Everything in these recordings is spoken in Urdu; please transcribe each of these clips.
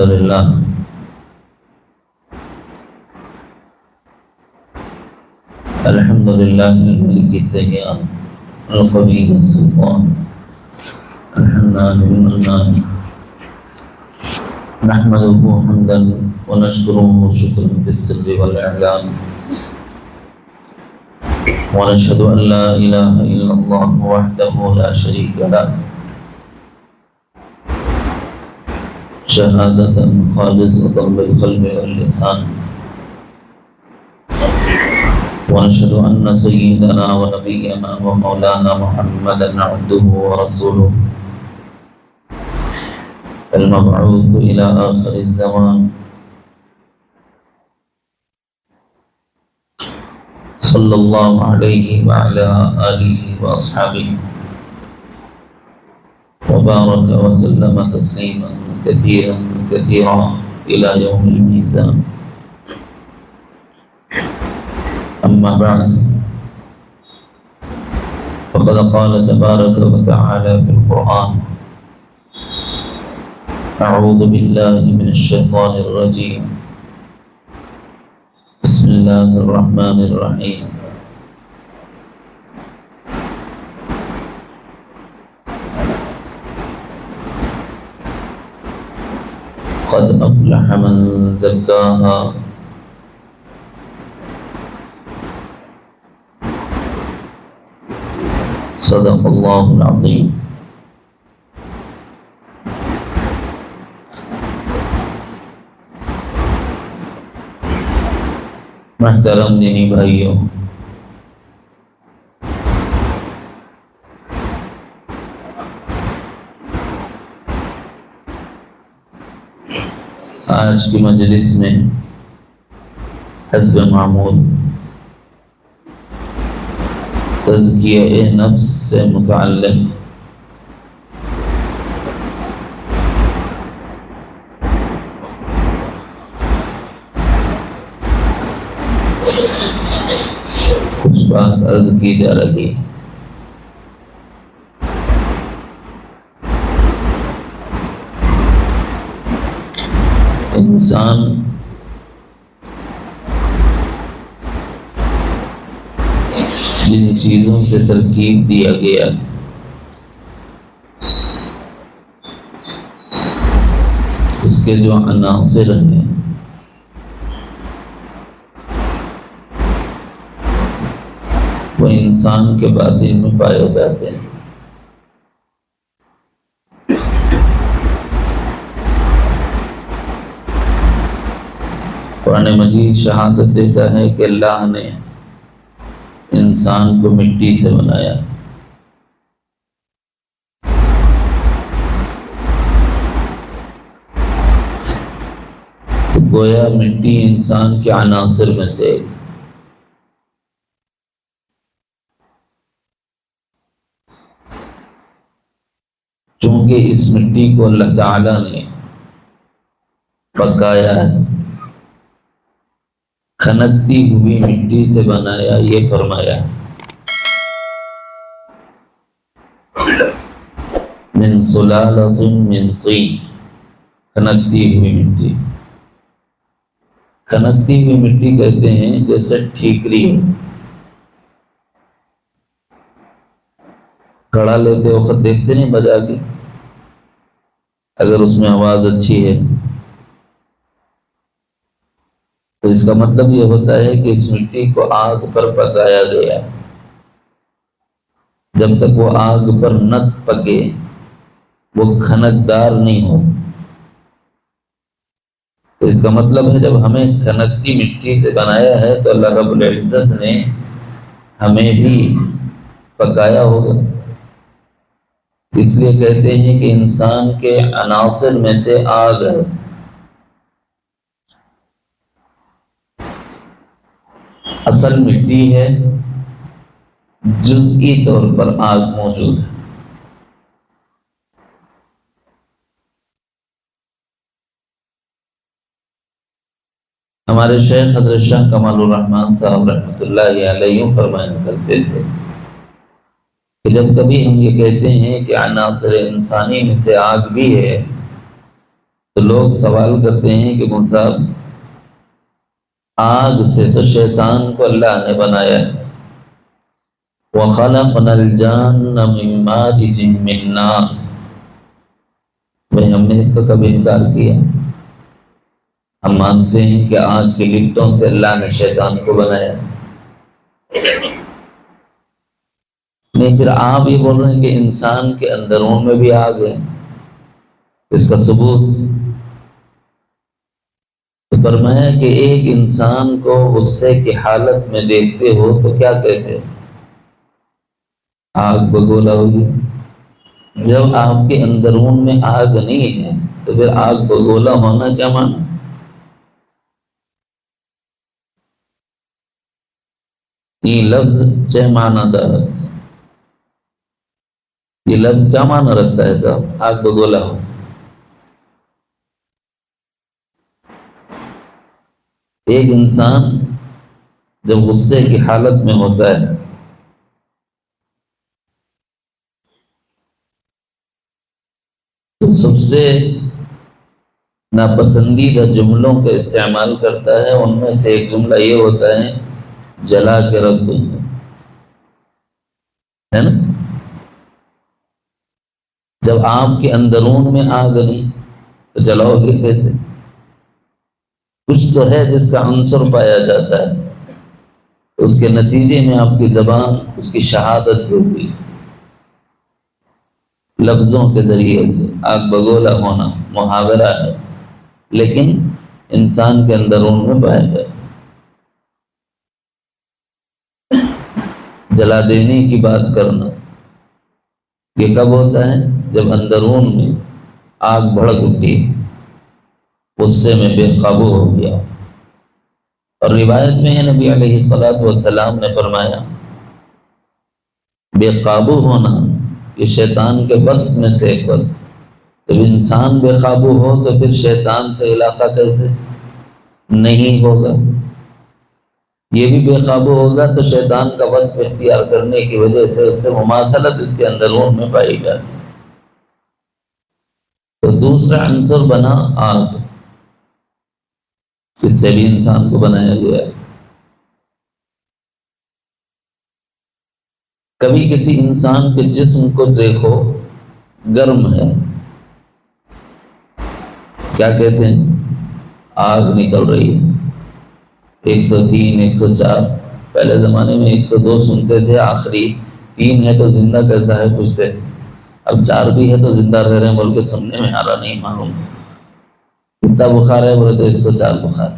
لله الحمد لله الملك الديان القوي السلطان الحنان المنان نحمده حمدا ونشكره شكرا في السر والإعلان ونشهد أن لا إله إلا الله وحده لا شريك له شهادة خالصة بالقلب واللسان ونشهد أن سيدنا ونبينا ومولانا محمدا عبده ورسوله المبعوث إلى آخر الزمان صلى الله عليه وعلى آله وأصحابه وبارك وسلم تسليما كثيرا كثيرا إلى يوم الميزان. أما بعد فقد قال تبارك وتعالى في القرآن: أعوذ بالله من الشيطان الرجيم بسم الله الرحمن الرحيم قد أفلح من زكاها صدق الله العظيم. محترم دینی بھائیوں، آج کی مجلس میں حسب معمول تزکیہ نفس سے متعلق کچھ بات عرض کی جا رہی ہے۔ انسان جن چیزوں سے ترکیب دیا گیا اس کے جو عناصر ہیں وہ انسان کے باطن میں پائے جاتے ہیں۔ قرآن مجید شہادت دیتا ہے کہ اللہ نے انسان کو مٹی سے بنایا، تو گویا مٹی انسان کے عناصر میں سے ایک۔ چونکہ اس مٹی کو اللہ تعالی نے پکایا ہے، کھنکتی ہوئی مٹی سے بنایا، یہ فرمایا من سلالۃ من طین، کھنکتی ہوئی مٹی۔ کھنکتی ہوئی مٹی کہتے ہیں جیسے ٹھیکری ہو، گھڑا لیتے وقت دیکھتے نہیں بجا کے، اگر اس میں آواز اچھی ہے تو اس کا مطلب یہ ہوتا ہے کہ اس مٹی کو آگ پر پکایا گیا۔ جب تک وہ آگ پر نہ پکے وہ کھنکدار نہیں ہو۔ تو اس کا مطلب ہے جب ہمیں کھنکتی مٹی سے بنایا ہے تو اللہ رب العزت نے ہمیں بھی پکایا ہوگا۔ اس لیے کہتے ہیں کہ انسان کے عناصر میں سے آگ ہے۔ اصل مٹی ہے، جزئی طور پر آگ موجود ہے۔ ہمارے شیخ حضرت شاہ کمال الرحمن صاحب رحمۃ اللہ علیہ فرمایا کرتے تھے کہ جب کبھی ہم یہ کہتے ہیں کہ عناصر انسانی میں سے آگ بھی ہے تو لوگ سوال کرتے ہیں کہ مول صاحب آگ سے تو شیطان کو اللہ نے بنایا ہے، وَخَلَقْنَا الْجَانَّ مِن مَارِجٍ مِّن نَارٍ، بھائی ہم نے اس کا کبھی انکار کیا؟ ہم مانتے ہیں کہ آگ کی لپٹوں سے اللہ نے شیطان کو بنایا، نہیں پھر آپ یہ بول رہے ہیں کہ انسان کے اندرون میں بھی آگ ہے، اس کا ثبوت؟ تو فرمایا کہ ایک انسان کو غصے کی حالت میں دیکھتے ہو تو کیا کہتے ہو؟ آگ بگولا ہوگی۔ جب آپ کے اندرون میں آگ نہیں ہے تو پھر آگ بگولا ہونا کیا معنی؟ یہ لفظ چھ معنی دارت، یہ لفظ کیا معنی رکھتا ہے صاحب؟ آگ بگولا ہو، ایک انسان جب غصے کی حالت میں ہوتا ہے تو سب سے ناپسندیدہ جملوں کا استعمال کرتا ہے، ان میں سے ایک جملہ یہ ہوتا ہے جلا کے رکھ دوں گا، ہے نا؟ جب آپ کے اندرون میں آگ نہیں تو جلاؤ گے کیسے؟ کچھ تو ہے جس کا عنصر پایا جاتا ہے، اس کے نتیجے میں آپ کی زبان اس کی شہادت ہوتی ہے لفظوں کے ذریعے سے۔ آگ بگولا ہونا محاورہ ہے، لیکن انسان کے اندرون میں پایا جاتا ہے۔ جلا دینے کی بات کرنا یہ کب ہوتا ہے؟ جب اندرون میں آگ بھڑک اٹھی، غصے میں بے قابو ہو گیا۔ اور روایت میں ہے نبی علیہ الصلوۃ والسلام نے فرمایا بے قابو ہونا یہ شیطان کے بس میں سے ایک بس، جب انسان بے قابو ہو تو پھر شیطان سے علاقہ کیسے نہیں ہوگا؟ یہ بھی بے قابو ہوگا تو شیطان کا وصف اختیار کرنے کی وجہ سے اس سے مماثلت اس کے اندرون میں پائی جاتی ہے۔ تو دوسرا عنصر بنا آگ، اس سے بھی انسان کو بنایا گیا ہے۔ کبھی کسی انسان کے جسم کو دیکھو گرم ہے، کیا کہتے ہیں؟ آگ نکل رہی ہے، 103 104، پہلے زمانے میں 102 سنتے تھے، آخری 3 ہے تو زندہ کیسا ہے پوچھتے تھے، اب 4 بھی ہے تو زندہ رہ رہے ہیں بول کے سننے میں آ رہا نہیں معلوم کتنا بخار ہے، بولے تو 104 بخار۔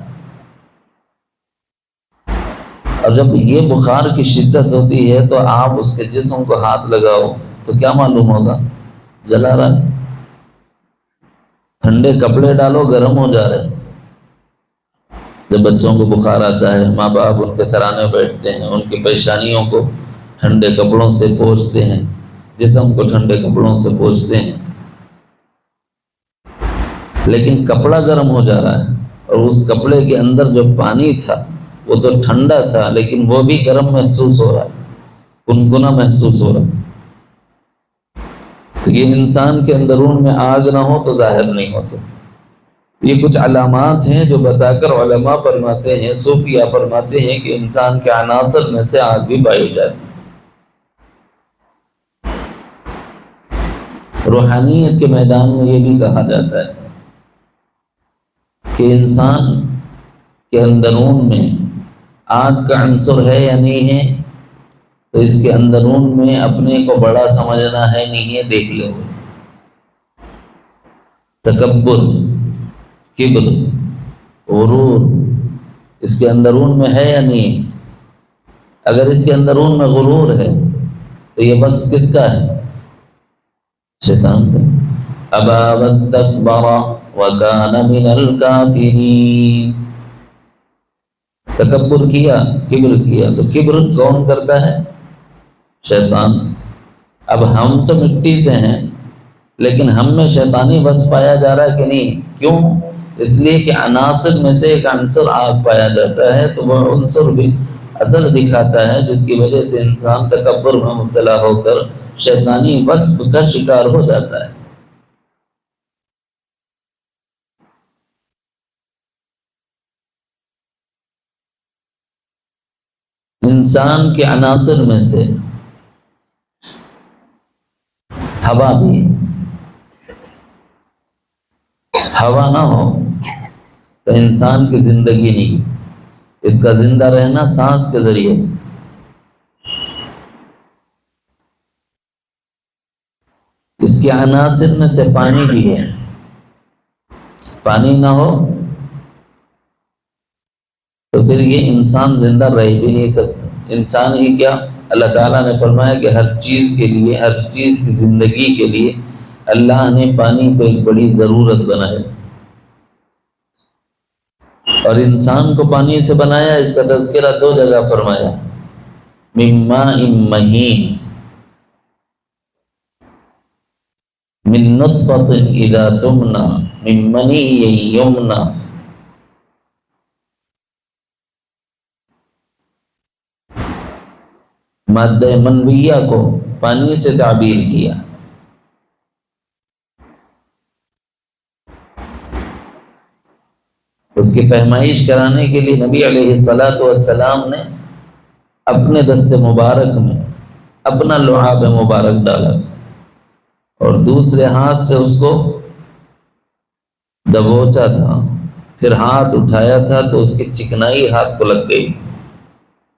اور جب یہ بخار کی شدت ہوتی ہے تو آپ اس کے جسم کو ہاتھ لگاؤ تو کیا معلوم ہوگا؟ جلا رہا ہے۔ ٹھنڈے کپڑے ڈالو گرم ہو جا رہے ہیں۔ جب بچوں کو بخار آتا ہے ماں باپ ان کے سرانے بیٹھتے ہیں، ان کی پیشانیوں کو ٹھنڈے کپڑوں سے پوچھتے ہیں، جسم کو ٹھنڈے کپڑوں سے پوچھتے ہیں، لیکن کپڑا گرم ہو جا رہا ہے اور اس کپڑے کے اندر جو پانی تھا وہ تو ٹھنڈا تھا لیکن وہ بھی گرم محسوس ہو رہا ہے، گنگنا محسوس ہو رہا ہے۔ تو یہ انسان کے اندرون میں آگ نہ ہو تو ظاہر نہیں ہو سکتا۔ یہ کچھ علامات ہیں جو بتا کر علماء فرماتے ہیں، صوفیہ فرماتے ہیں کہ انسان کے عناصر میں سے آگ بھی پائی جاتی ہے۔ روحانیت کے میدان میں یہ بھی کہا جاتا ہے کہ انسان کے اندرون میں آگ کا عنصر ہے یا نہیں ہے، تو اس کے اندرون میں اپنے کو بڑا سمجھنا ہے نہیں ہے، دیکھ لو۔ تکبر، کبر، غرور اس کے اندرون میں ہے یا نہیں؟ اگر اس کے اندرون میں غرور ہے تو یہ بس کس کا ہے؟ شیطان کا۔ ابا واستکبر وکان من الکافرین، تکبر کیا، کبر کیا، تو کبر کون کرتا ہے؟ شیطان۔ اب ہم تو مٹی سے ہیں لیکن ہم میں شیطانی بس پایا جا رہا ہے کہ نہیں؟ کیوں؟ اس لیے کہ عناصر میں سے ایک عنصر آگ پایا جاتا ہے، تو وہ عنصر بھی اثر دکھاتا ہے جس کی وجہ سے انسان تکبر میں مبتلا ہو کر شیطانی وصف کا شکار ہو جاتا ہے۔ انسان کے عناصر میں سے ہوا بھی ہے۔ ہوا نہ ہو تو انسان کی زندگی نہیں، اس کا زندہ رہنا سانس کے ذریعے سے۔ اس کے عناصر میں سے پانی بھی ہے، پانی نہ ہو تو پھر یہ انسان زندہ رہ بھی نہیں سکتا۔ انسان ہی کیا، اللہ تعالیٰ نے فرمایا کہ ہر چیز کے لیے، ہر چیز کی زندگی کے لیے اللہ نے پانی کو ایک بڑی ضرورت بنایا، اور انسان کو پانی سے بنایا۔ اس کا تذکرہ 2 جگہ فرمایا، من ماء مہین، من نطفۃ اذا تمنی، من منی یمنی۔ مادہ منویہ کو پانی سے تعبیر کیا۔ اس کی فہمائش کرانے کے لیے نبی علیہ السلام نے اپنے دست مبارک میں اپنا لعاب مبارک ڈالا تھا، اور دوسرے ہاتھ سے اس کو دبوچا تھا، پھر ہاتھ اٹھایا تھا تو اس کی چکنائی ہاتھ کو لگ گئی،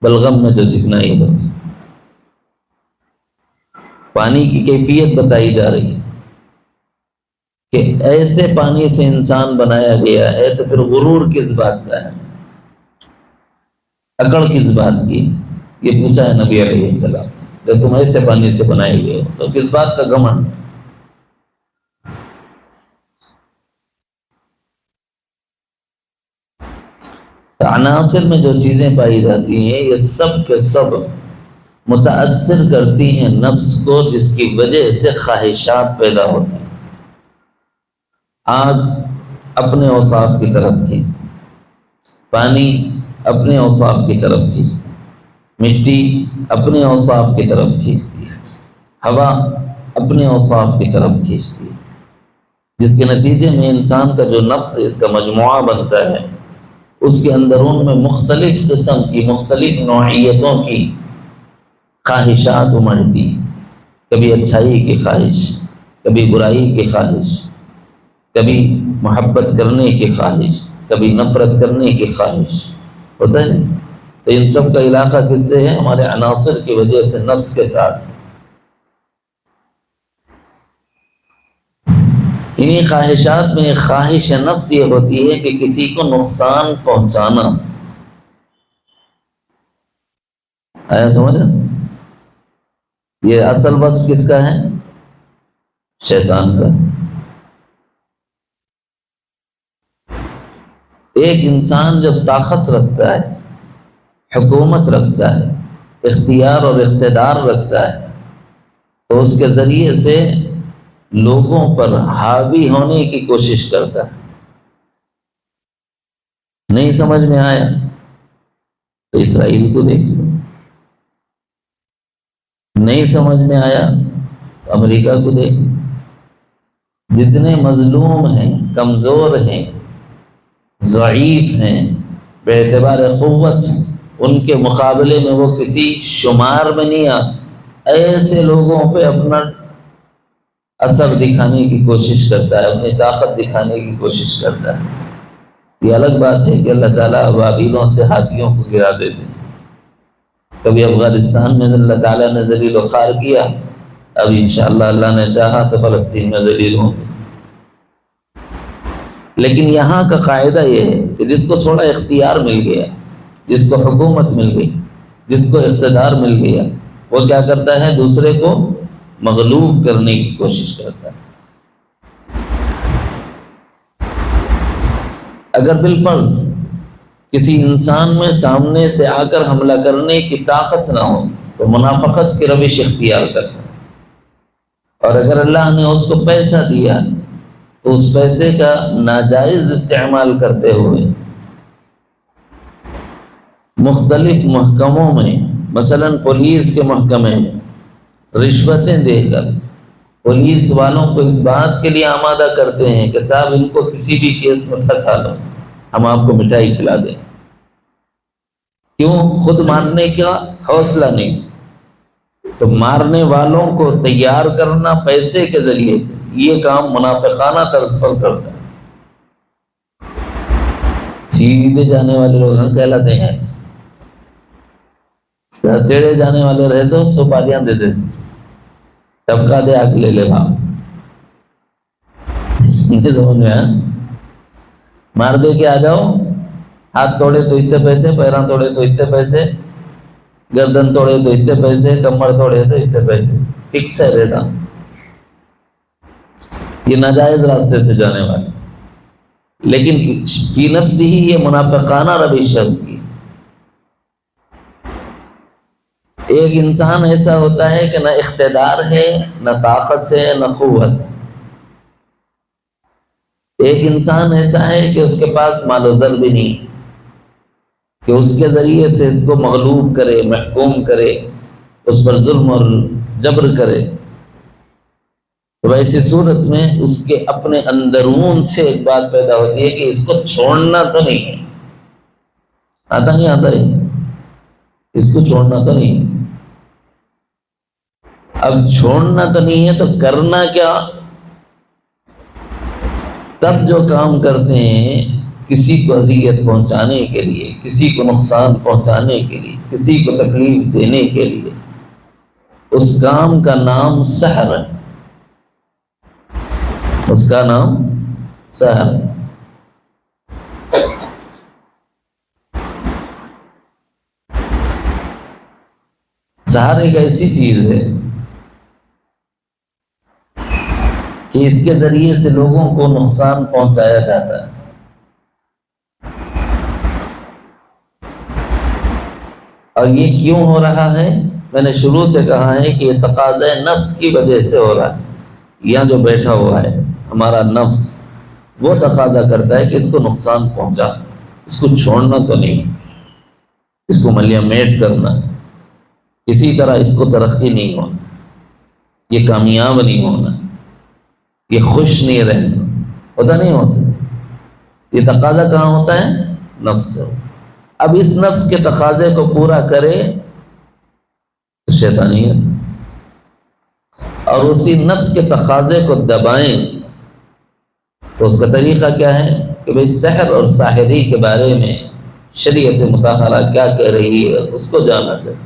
بلغم میں جو چکنائی لگی۔ پانی کی کیفیت بتائی جا رہی ہے کہ ایسے پانی سے انسان بنایا گیا ہے، تو پھر غرور کس بات کا ہے، اکڑ کس بات کی؟ یہ پوچھا ہے نبی علیہ السلام، جب تم ایسے پانی سے بنائے گئے ہو تو کس بات کا گھمنڈ؟ عناصر میں جو چیزیں پائی جاتی ہیں یہ سب کے سب متاثر کرتی ہیں نفس کو، جس کی وجہ سے خواہشات پیدا ہوتی ہیں۔ آگ اپنے اوصاف کی طرف کھینچتی، پانی اپنے اوصاف کی طرف کھینچتی، مٹی اپنے اوصاف کی طرف کھینچتی ہے، ہوا اپنے اوصاف کی طرف کھینچتی ہے، جس کے نتیجے میں انسان کا جو نفس اس کا مجموعہ بنتا ہے، اس کے اندرون میں مختلف قسم کی، مختلف نوعیتوں کی خواہشات امڑتی، کبھی اچھائی کی خواہش، کبھی برائی کی خواہش، کبھی محبت کرنے کی خواہش، کبھی نفرت کرنے کی خواہش، ہوتا ہے نہیں؟ تو ان سب کا علاقہ کس سے ہے؟ ہمارے عناصر کی وجہ سے نفس کے ساتھ۔ انہی خواہشات میں ایک خواہش نفس یہ ہوتی ہے کہ کسی کو نقصان پہنچانا۔ آیا سمجھ؟ یہ اصل وصف کس کا ہے؟ شیطان کا۔ ایک انسان جب طاقت رکھتا ہے، حکومت رکھتا ہے، اختیار اور اقتدار رکھتا ہے، تو اس کے ذریعے سے لوگوں پر حاوی ہونے کی کوشش کرتا ہے۔ نہیں سمجھ میں آیا تو اسرائیل کو دیکھ لو، نہیں سمجھ میں آیا تو امریکہ کو دیکھ لو۔ جتنے مظلوم ہیں، کمزور ہیں، ضعیف ہیں بے اعتبار قوت، ان کے مقابلے میں وہ کسی شمار میں نہیں آتے۔ ایسے لوگوں پہ اپنا اثر دکھانے کی کوشش کرتا ہے، اپنی طاقت دکھانے کی کوشش کرتا ہے۔ یہ الگ بات ہے کہ اللہ تعالیٰ ابابیلوں سے ہاتھیوں کو گرا دیتے ہیں۔ کبھی افغانستان میں اللہ تعالیٰ نے ذلیل و خوار کیا، اب انشاءاللہ اللہ نے چاہا تو فلسطین میں ذلیل ہوں گے۔ لیکن یہاں کا قاعدہ یہ ہے کہ جس کو تھوڑا اختیار مل گیا، جس کو حکومت مل گئی، جس کو اقتدار مل گیا، وہ کیا کرتا ہے؟ دوسرے کو مغلوب کرنے کی کوشش کرتا ہے۔ اگر بالفرض کسی انسان میں سامنے سے آ کر حملہ کرنے کی طاقت نہ ہو تو منافقت کی روش اختیار کرتا ہے، اور اگر اللہ نے اس کو پیسہ دیا تو اس پیسے کا ناجائز استعمال کرتے ہوئے مختلف محکموں میں، مثلا پولیس کے محکمے میں رشوتیں دے کر پولیس والوں کو اس بات کے لیے آمادہ کرتے ہیں کہ صاحب ان کو کسی بھی کیس میں پھنسا لو، ہم آپ کو مٹھائی کھلا دیں۔ کیوں؟ خود مارنے کا حوصلہ نہیں، تو مارنے والوں کو تیار کرنا پیسے کے ذریعے سے، یہ کام منافقانہ طرز پر کرتا ہے۔ سیدھے جانے والے لوگ ہم کہلاتے ہیں، ٹیڑے جانے والے رہے تو سپاریاں دے دیتے، ٹپکا دے آ کے لے لے بھاگ، یہ سمجھ میں مار دے کے آ جاؤ، ہاتھ توڑے تو اتنے پیسے، پیراں توڑے تو اتنے پیسے، گردن توڑے تو اتنے پیسے، کمر توڑے تو اتنے پیسے، فکس ہے ریٹ۔ یہ ناجائز راستے سے جانے والے، لیکن فی نفس ہی یہ منافقانہ روش ہے اس کی۔ ایک انسان ایسا ہوتا ہے کہ نہ اقتدار ہے، نہ طاقت ہے، نہ قوت ہے۔ ایک انسان ایسا ہے کہ اس کے پاس مال و زر بھی نہیں کہ اس کے ذریعے سے اس کو مغلوب کرے، محکوم کرے، اس پر ظلم اور جبر کرے، تو ایسی صورت میں اس کے اپنے اندرون سے ایک بات پیدا ہوتی ہے کہ اس کو چھوڑنا تو نہیں ہے، آتا نہیں آتا ہے، اس کو چھوڑنا تو نہیں ہے۔ اب چھوڑنا تو نہیں ہے تو کرنا کیا؟ تب جو کام کرتے ہیں کسی کو اذیت پہنچانے کے لیے، کسی کو نقصان پہنچانے کے لیے، کسی کو تکلیف دینے کے لیے، اس کام کا نام سحر ہے، اس کا نام سحر ہے۔ سحر ایک ایسی چیز ہے کہ اس کے ذریعے سے لوگوں کو نقصان پہنچایا جاتا ہے۔ اور یہ کیوں ہو رہا ہے؟ میں نے شروع سے کہا ہے کہ یہ تقاضۂ نفس کی وجہ سے ہو رہا ہے۔ یہاں جو بیٹھا ہوا ہے ہمارا نفس، وہ تقاضا کرتا ہے کہ اس کو نقصان پہنچا، اس کو چھوڑنا تو نہیں، اس کو ملیہ میٹ کرنا، کسی طرح اس کو ترقی نہیں ہونا، یہ کامیاب نہیں ہونا، یہ خوش نہیں رہنا، ہوتا نہیں ہوتا۔ یہ تقاضا کہاں ہوتا ہے؟ نفس سے۔ اب اس نفس کے تقاضے کو پورا کرے تو شیطانیت، اور اسی نفس کے تقاضے کو دبائیں تو اس کا طریقہ کیا ہے کہ بھئی سحر اور ساحری کے بارے میں شریعت مطہرہ کیا کہہ رہی ہے اس کو جانا جائے۔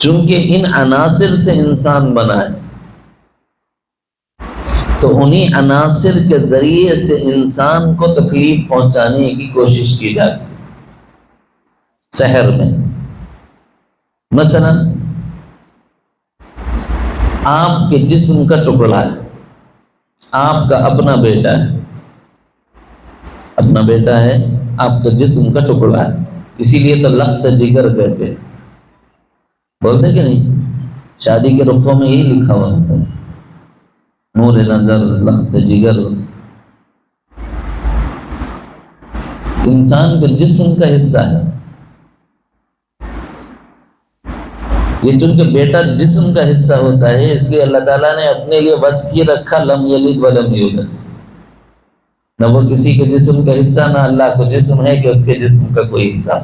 چونکہ ان عناصر سے انسان بنا ہے تو انہی عناصر کے ذریعے سے انسان کو تکلیف پہنچانے کی کوشش کی جاتی ہے۔ سحر میں مثلا آپ کے جسم کا ٹکڑا ہے، آپ کا اپنا بیٹا ہے، اپنا بیٹا ہے، آپ کا جسم کا ٹکڑا ہے، اسی لیے تو لخت جگر کہتے ہیں، بولتے کہ نہیں؟ شادی کے رخوں میں یہی لکھا ہوا ہوتا ہے، نور نظر لخت جگر۔ انسان کے جسم کا حصہ ہے یہ، چونکہ بیٹا جسم کا حصہ ہوتا ہے اس لیے اللہ تعالیٰ نے اپنے لیے وصف یہ رکھا لم یلد ولم یولد، نہ وہ کسی کے جسم کا حصہ، نہ اللہ کو جسم ہے کہ اس کے جسم کا کوئی حصہ۔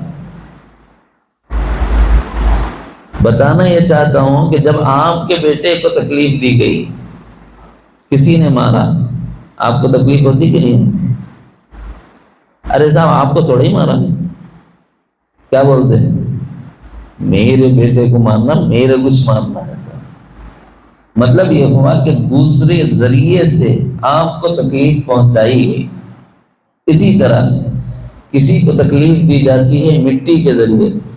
بتانا یہ چاہتا ہوں کہ جب آپ کے بیٹے کو تکلیف دی گئی، کسی نے مارا، آپ کو تکلیف ہوتی کہ نہیں ہوتی؟ ارے صاحب آپ کو تھوڑا ہی مارا، کیا بولتے ہیں؟ میرے بیٹے کو مارنا، میرے کچھ مارنا ہے صاحب۔ مطلب یہ ہوا کہ دوسرے ذریعے سے آپ کو تکلیف پہنچائی ہے۔ اسی طرح کسی کو تکلیف دی جاتی ہے مٹی کے ذریعے سے،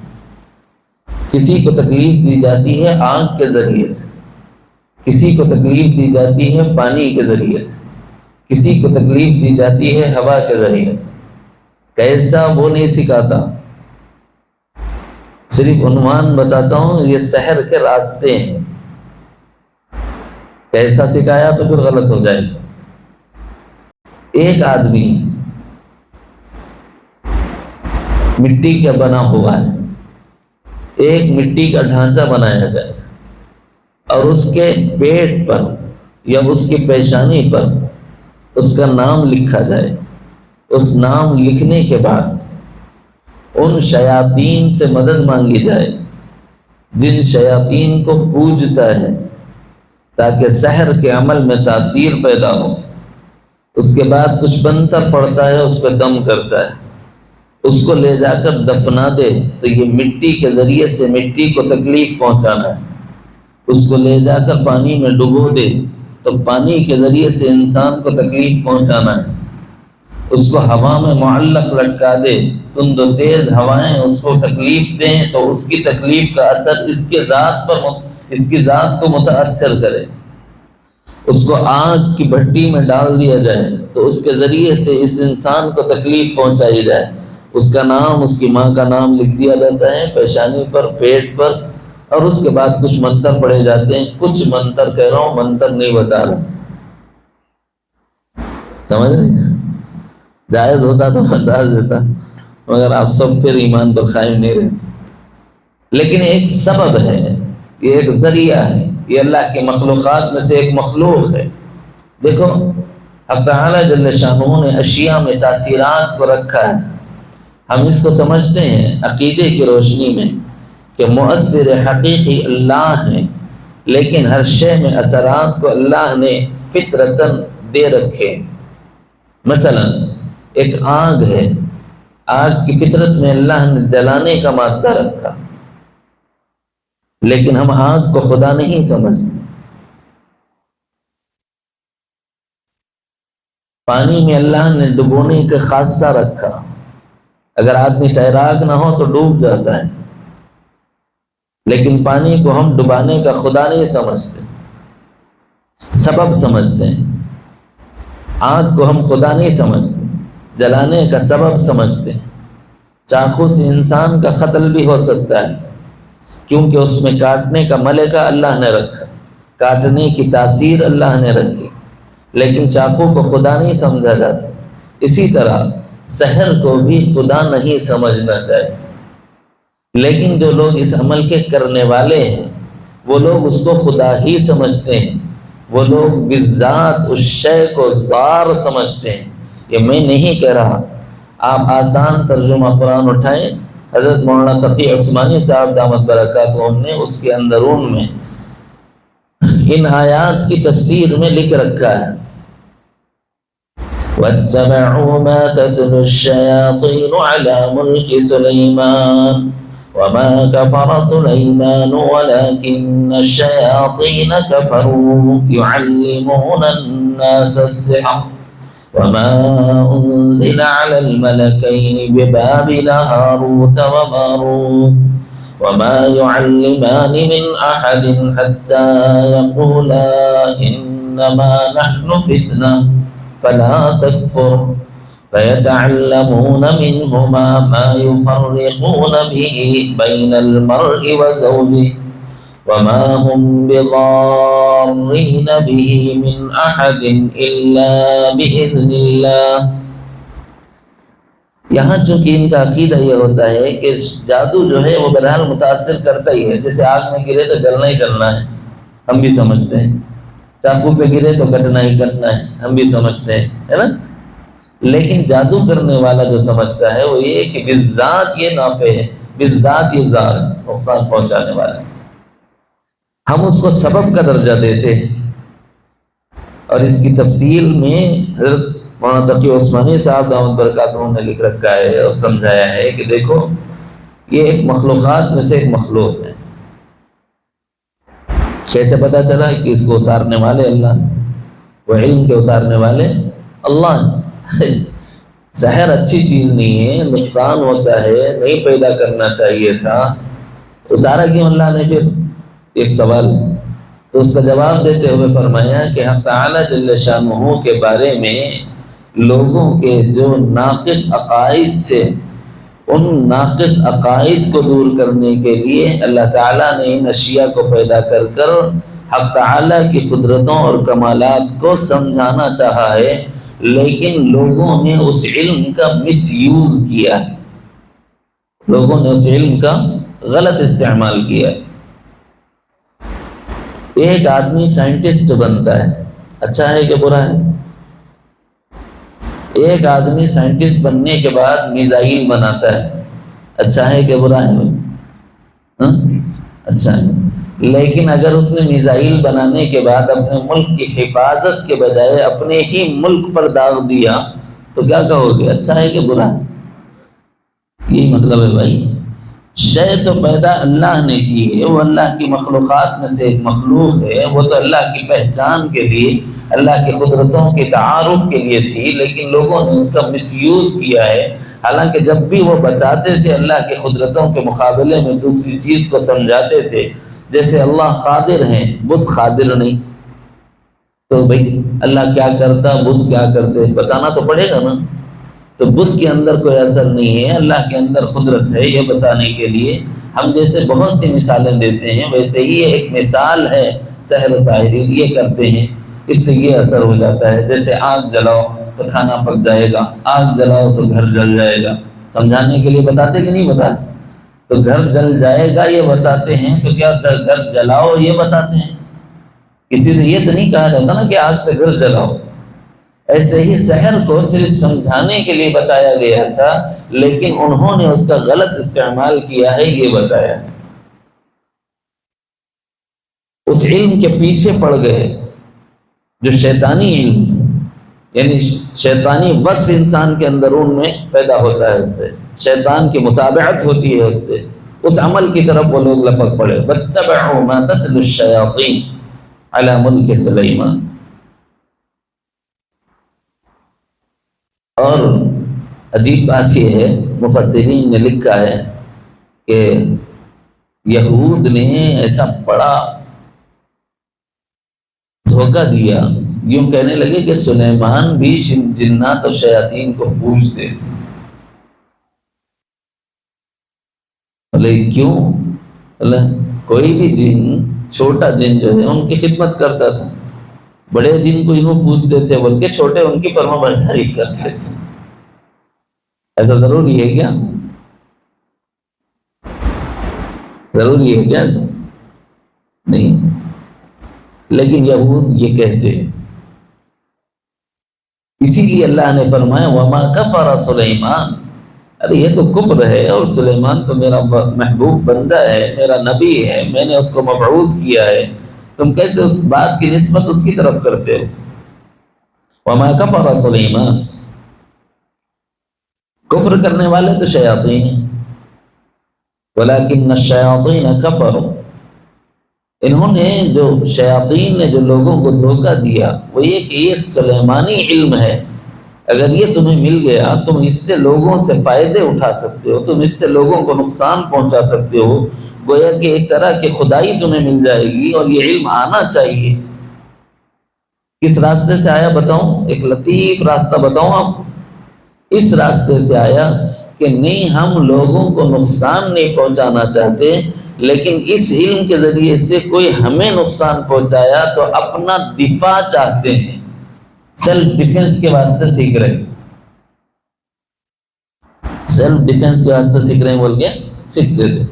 کسی کو تکلیف دی جاتی ہے آگ کے ذریعے سے، کسی کو تکلیف دی جاتی ہے پانی کے ذریعے سے، کسی کو تکلیف دی جاتی ہے ہوا کے ذریعے سے۔ کیسا وہ نہیں سکھاتا، صرف عنوان بتاتا ہوں، یہ سحر کے راستے ہیں، کیسا سکھایا تو پھر غلط ہو جائے گا۔ ایک آدمی مٹی کا بنا ہوا ہے، ایک مٹی کا ڈھانچہ بنایا جائے اور اس کے پیٹ پر یا اس کی پیشانی پر اس کا نام لکھا جائے، اس نام لکھنے کے بعد ان شیاطین سے مدد مانگی جائے جن شیاطین کو پوجتا ہے، تاکہ سحر کے عمل میں تاثیر پیدا ہو۔ اس کے بعد کچھ منتر پڑتا ہے، اس پہ دم کرتا ہے، اس کو لے جا کر دفنا دے تو یہ مٹی کے ذریعے سے مٹی کو تکلیف پہنچانا ہے۔ اس کو لے جا کر پانی میں ڈبو دے تو پانی کے ذریعے سے انسان کو تکلیف پہنچانا ہے۔ اس کو ہوا میں معلق لٹکا دے، تند و تیز ہوائیں اس کو تکلیف دیں تو اس کی تکلیف کا اثر اس کی ذات کو متاثر کرے۔ اس کو آگ کی بھٹی میں ڈال دیا جائے تو اس کے ذریعے سے اس انسان کو تکلیف پہنچائی جائے۔ اس کا نام، اس کی ماں کا نام لکھ دیا جاتا ہے پیشانی پر، پیٹ پر، اور اس کے بعد کچھ منتر پڑھے جاتے ہیں۔ کچھ منتر کہہ رہا ہوں، منتر نہیں بتا رہا، سمجھ رہے؟ جائز ہوتا تو بتا دیتا، مگر آپ سب پھر ایمان پر قائم نہیں رہے۔ لیکن ایک سبب ہے، یہ ایک ذریعہ ہے، یہ اللہ کی مخلوقات میں سے ایک مخلوق ہے۔ دیکھو حق تعالی جل شانہ نے اشیاء میں تاثیرات کو رکھا ہے۔ ہم اس کو سمجھتے ہیں عقیدے کی روشنی میں کہ مؤثر حقیقی اللہ ہے، لیکن ہر شے میں اثرات کو اللہ نے فطرتاً دے رکھے۔ مثلا ایک آگ ہے، آگ کی فطرت میں اللہ نے جلانے کا مادہ رکھا، لیکن ہم آگ کو خدا نہیں سمجھتے۔ پانی میں اللہ نے ڈبونے کا خاصہ رکھا، اگر آدمی تیراک نہ ہو تو ڈوب جاتا ہے، لیکن پانی کو ہم ڈبانے کا خدا نہیں سمجھتے، سبب سمجھتے ہیں۔ آگ کو ہم خدا نہیں سمجھتے، جلانے کا سبب سمجھتے ہیں۔ چاقو سے انسان کا قتل بھی ہو سکتا ہے، کیونکہ اس میں کاٹنے کا ملکہ اللہ نے رکھا، کاٹنے کی تاثیر اللہ نے رکھی، لیکن چاقو کو خدا نہیں سمجھا جاتا۔ اسی طرح سحر کو بھی خدا نہیں سمجھنا چاہیے، لیکن جو لوگ اس عمل کے کرنے والے ہیں وہ لوگ اس کو خدا ہی سمجھتے ہیں۔ وہ لوگ بالذات اس شے کو زار سمجھتے ہیں۔ یہ میں نہیں کہہ رہا، آپ آسان ترجمہ قرآن اٹھائیں، حضرت مولانا تقی عثمانی صاحب دامت برکاتہم نے اس کے اندرون میں ان آیات کی تفسیر میں لکھ رکھا ہے وَاتَّبَعُوا مَا تَتْلُو الشَّيَاطِينُ عَلَى مُلْكِ سُلَيْمَانَ وَمَا كَفَرَ سُلَيْمَانُ وَلَكِنَّ الشَّيَاطِينَ كَفَرُوا يُعَلِّمُونَ النَّاسَ السِّحْرَ وَمَا أُنزِلَ عَلَى الْمَلَكَيْنِ بِبَابِلَ هَارُوتَ وَمَارُوتَ وَمَا يُعَلِّمَانِ مِنْ أَحَدٍ حَتَّى يَقُولَا إِنَّمَا نَحْنُ فِتْنَةٌ فَلَا تَكْفُرْ فَيَتَعَلَّمُونَ مِنْهُمَا مَا يُفَرِّقُونَ بِهِ بَيْنَ الْمَرْءِ وَزَوْجِهِ وَمَا هُمْ بِضَارِّينَ بِهِ مِنْ أَحَدٍ إِلَّا بِإِذْنِ اللَّهِ۔ یہاں چونکہ ان کا عقیدہ یہ ہوتا ہے کہ جادو جو ہے وہ بہرحال متاثر کرتا ہی ہے، جیسے آگ میں گرے تو جلنا ہی جلنا ہے، ہم بھی سمجھتے ہیں، چاقو پہ گرے تو کٹنا ہی کٹنا ہے، ہم بھی سمجھتے ہیں، ہے نا؟ لیکن جادو کرنے والا جو سمجھتا ہے وہ یہ کہ بالذات یہ نافع ہے، بالذات یہ ضار نقصان پہنچانے والا ہے۔ ہم اس کو سبب کا درجہ دیتے ہیں، اور اس کی تفصیل میں حضرت مولانا تقی عثمانی صاحب دامت برکاتہم نے لکھ رکھا ہے اور سمجھایا ہے کہ دیکھو یہ ایک مخلوقات میں سے ایک مخلوق ہے۔ کیسے پتا چلا کہ اس کو اتارنے والے اللہ، وہ علم کے اتارنے والے اللہ۔ سحر اچھی چیز نہیں ہے، نقصان ہوتا ہے، نہیں پیدا کرنا چاہیے تھا، اتارا کیوں اللہ نے پھر؟ ایک سوال، تو اس کا جواب دیتے ہوئے فرمایا کہ حق تعالی جل شانہ کے بارے میں لوگوں کے جو ناقص عقائد تھے، ان ناقص عقائد کو دور کرنے کے لیے اللہ تعالیٰ نے ان اشیاء کو پیدا کر کر حق تعالیٰ کی قدرتوں اور کمالات کو سمجھانا چاہا ہے، لیکن لوگوں نے اس علم کا مس یوز کیا، لوگوں نے اس علم کا غلط استعمال کیا۔ ایک آدمی سائنٹسٹ بنتا ہے، اچھا ہے کہ برا ہے؟ ایک آدمی سائنٹسٹ بننے کے بعد میزائل بناتا ہے، اچھا ہے کہ برا ہے؟ ہاں؟ اچھا ہے، لیکن اگر اس نے میزائل بنانے کے بعد اپنے ملک کی حفاظت کے بجائے اپنے ہی ملک پر داغ دیا تو کیا کہو گے، اچھا ہے کہ برا ہے؟ یہی مطلب ہے بھائی، شے تو پیدا اللہ نے کی ہے، وہ اللہ کی مخلوقات میں سے ایک مخلوق ہے، وہ تو اللہ کی پہچان کے لیے، اللہ کی قدرتوں کے تعارف کے لیے تھی، لیکن لوگوں نے اس کا مس یوز کیا ہے۔ حالانکہ جب بھی وہ بتاتے تھے اللہ کی قدرتوں کے مقابلے میں دوسری چیز کو سمجھاتے تھے، جیسے اللہ قادر ہیں، بت قادر نہیں، تو بھئی اللہ کیا کرتا، بت کیا کرتے، بتانا تو پڑے گا نا۔ تو بت کے اندر کوئی اثر نہیں ہے، اللہ کے اندر قدرت ہے، یہ بتانے کے لیے ہم جیسے بہت سی مثالیں دیتے ہیں، ویسے ہی یہ ایک مثال ہے، سحر ساحری یہ کرتے ہیں، اس سے یہ اثر ہو جاتا ہے۔ جیسے آگ جلاؤ تو کھانا پک جائے گا، آگ جلاؤ تو گھر جل جائے گا، سمجھانے کے لیے بتاتے کہ نہیں بتاتے؟ تو گھر جل جائے گا یہ بتاتے ہیں، تو کیا گھر جلاؤ یہ بتاتے ہیں؟ کسی سے یہ تو نہیں کہا جاتا نا کہ آگ سے گھر جلاؤ۔ ایسے ہی سحر کو صرف سمجھانے کے لیے بتایا گیا تھا، لیکن انہوں نے اس کا غلط استعمال کیا ہے، یہ بتایا۔ اس علم کے پیچھے پڑ گئے جو شیطانی علم، یعنی شیطانی وصف انسان کے اندرون میں پیدا ہوتا ہے، اس سے شیطان کی مطابعت ہوتی ہے، اس سے اس عمل کی طرف وہ لوگ لپک پڑے۔ وَاتَّبَعُوا مَا تَتْلُو الشَّيَاطِينُ عَلَى مُلْكِ سُلَيْمَانَ۔ اور عجیب بات یہ ہے، مفسرین نے لکھا ہے کہ یہود نے ایسا بڑا دھوکہ دیا، یوں کہنے لگے کہ سلیمان بھی جنات اور شیاطین کو پوجتے تھے۔ بولے کیوں؟ بولے کوئی بھی جن، چھوٹا جن جو ہے ان کی خدمت کرتا تھا، بڑے جن کو یوں پوجتے تھے بلکہ چھوٹے ان کی فرما برداری کرتے تھے۔ ایسا ضروری ہے کیا؟ ضروری ہے کیا ایسا؟ نہیں، لیکن یہود یہ کہتے ہیں، اسی لیے اللہ نے فرمایا وَمَا كَفَرَ سُلَيْمَانَ، ارے یہ تو کفر ہے، اور سلیمان تو میرا محبوب بندہ ہے، میرا نبی ہے، میں نے اس کو مبعوث کیا ہے، تم کیسے اس بات کی نسبت اس کی طرف کرتے ہو؟ وَمَا كَفَرَ سُلَيْمَانَ، کفر کرنے والے تو شیاطین ہیں، وَلَكِنَّ الشَّيَاطِينَ كَفَرُوا، انہوں نے جو شیاطین نے جو لوگوں کو دھوکہ دیا وہ یہ کہ یہ سلیمانی علم ہے، اگر یہ تمہیں مل گیا تم اس سے لوگوں سے فائدے اٹھا سکتے ہو، تم اس سے لوگوں کو نقصان پہنچا سکتے ہو، گویا کہ ایک طرح کی خدائی تمہیں مل جائے گی، اور یہ علم آنا چاہیے۔ کس راستے سے آیا بتاؤں؟ ایک لطیف راستہ بتاؤں آپ کو؟ اس راستے سے آیا کہ نہیں، ہم لوگوں کو نقصان نہیں پہنچانا چاہتے، لیکن اس علم کے ذریعے سے کوئی ہمیں نقصان پہنچایا تو اپنا دفاع چاہتے ہیں، سیلف ڈیفنس کے واسطے سیکھ رہے ہیں، سیلف ڈیفنس کے واسطے سیکھ رہے ہیں بول کے سیکھتے تھے۔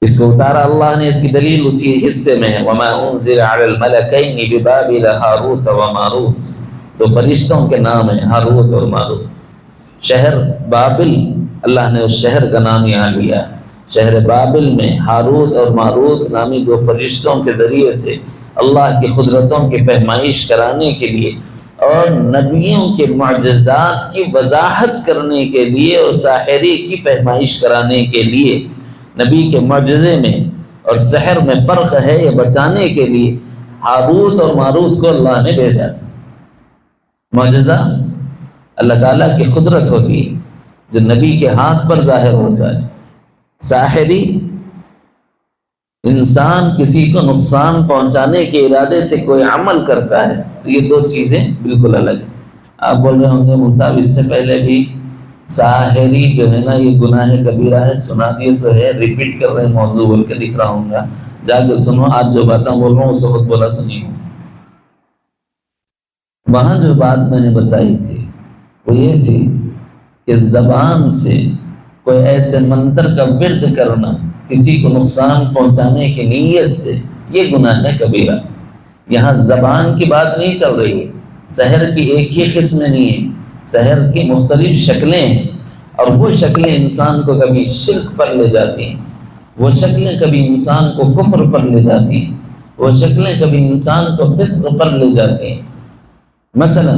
اس کو اتارا اللہ نے، اس کی دلیل اسی حصے میں ہے وَمَا أُنزِلَ عَلَى الْمَلَكَيْنِ بِبَابِلَ ہاروت وَمَاروت، دو فرشتوں کے نام ہیں ہاروت اور ماروت۔ شہر بابل، اللہ نے اس شہر کا نام یہاں لیا، شہر بابل میں ہاروت اور ماروت نامی دو فرشتوں کے ذریعے سے اللہ کی قدرتوں کی فہمائش کرانے کے لیے اور نبیوں کے معجزات کی وضاحت کرنے کے لیے اور ساحری کی فہمائش کرانے کے لیے، نبی کے معجزے میں اور سحر میں فرق ہے یہ بتانے کے لیے ہاروت اور ماروت کو اللہ نے بھیجا تھا۔ معجزہ اللہ تعالیٰ کی قدرت ہوتی ہے جو نبی کے ہاتھ پر ظاہر ہوتا ہے، ساحری انسان کسی کو نقصان پہنچانے کے ارادے سے کوئی عمل کرتا ہے، تو یہ دو چیزیں بالکل الگ ہیں۔ آپ بول رہے ہوں گے مصعب اس سے پہلے بھی ساحری جو ہے نا یہ گناہ کبیرہ ہے، سنا دیے سو ہے، ریپیٹ کر رہے ہیں موضوع بول کے دکھ رہا ہوں گا، جا کے سنو، آج جو باتیں بول رہا ہوں اس وقت بولا سنی ہوں۔ وہاں جو بات میں نے بتائی تھی وہ یہ تھی کہ زبان سے کوئی ایسے منتر کا ورد کرنا کسی کو نقصان پہنچانے کی نیت سے، یہ گناہ ہے کبیرہ۔ یہاں زبان کی بات نہیں چل رہی ہے، سحر کی ایک ہی قسم نہیں ہے، سحر کی مختلف شکلیں ہیں، اور وہ شکلیں انسان کو کبھی شرک پر لے جاتی ہیں، وہ شکلیں کبھی انسان کو کفر پر لے جاتی ہیں، وہ شکلیں کبھی انسان کو فسق پر لے جاتی ہیں۔ مثلا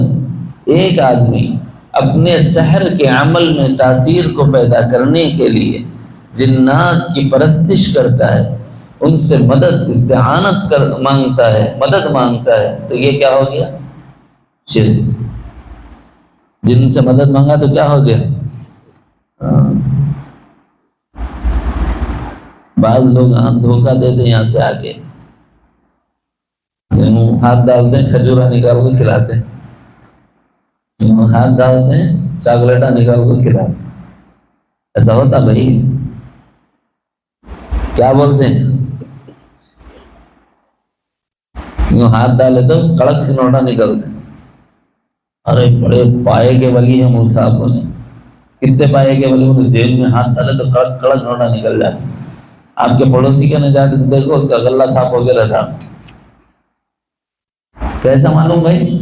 ایک آدمی اپنے سحر کے عمل میں تاثیر کو پیدا کرنے کے لیے جنات کی پرستش کرتا ہے، ان سے مدد استعانت مانگتا ہے، مدد مانگتا ہے، تو یہ کیا ہو گیا؟ شرک۔ جن سے مدد مانگا تو کیا ہو گیا؟ بعض لوگ دھوکہ دیتے ہیں، یہاں سے آ کے ہاتھ ڈالتے ہیں، کھجورا نکال کے کھلاتے ہیں، ہاتھ ڈالتے ہیں، چاکلیٹا نکال کے کھلاتے ہیں۔ ایسا ہوتا بھائی؟ کیا بولتے ہیں؟ ہاتھ ڈالے تو کڑک نوٹا نکلتے ہیں۔ ارے بڑے پائے کے ولی ہیں مول صاحب بولے، کتنے پائے کے ولی بولے، جیل میں ہاتھ ڈالے تو کڑک کڑک نوٹا نکل جاتے۔ آپ کے پڑوسی کے نہ جاتے تو دیکھو اس کا غلہ صاف ہو گیا رہتا۔ کیسا معلوم بھائی؟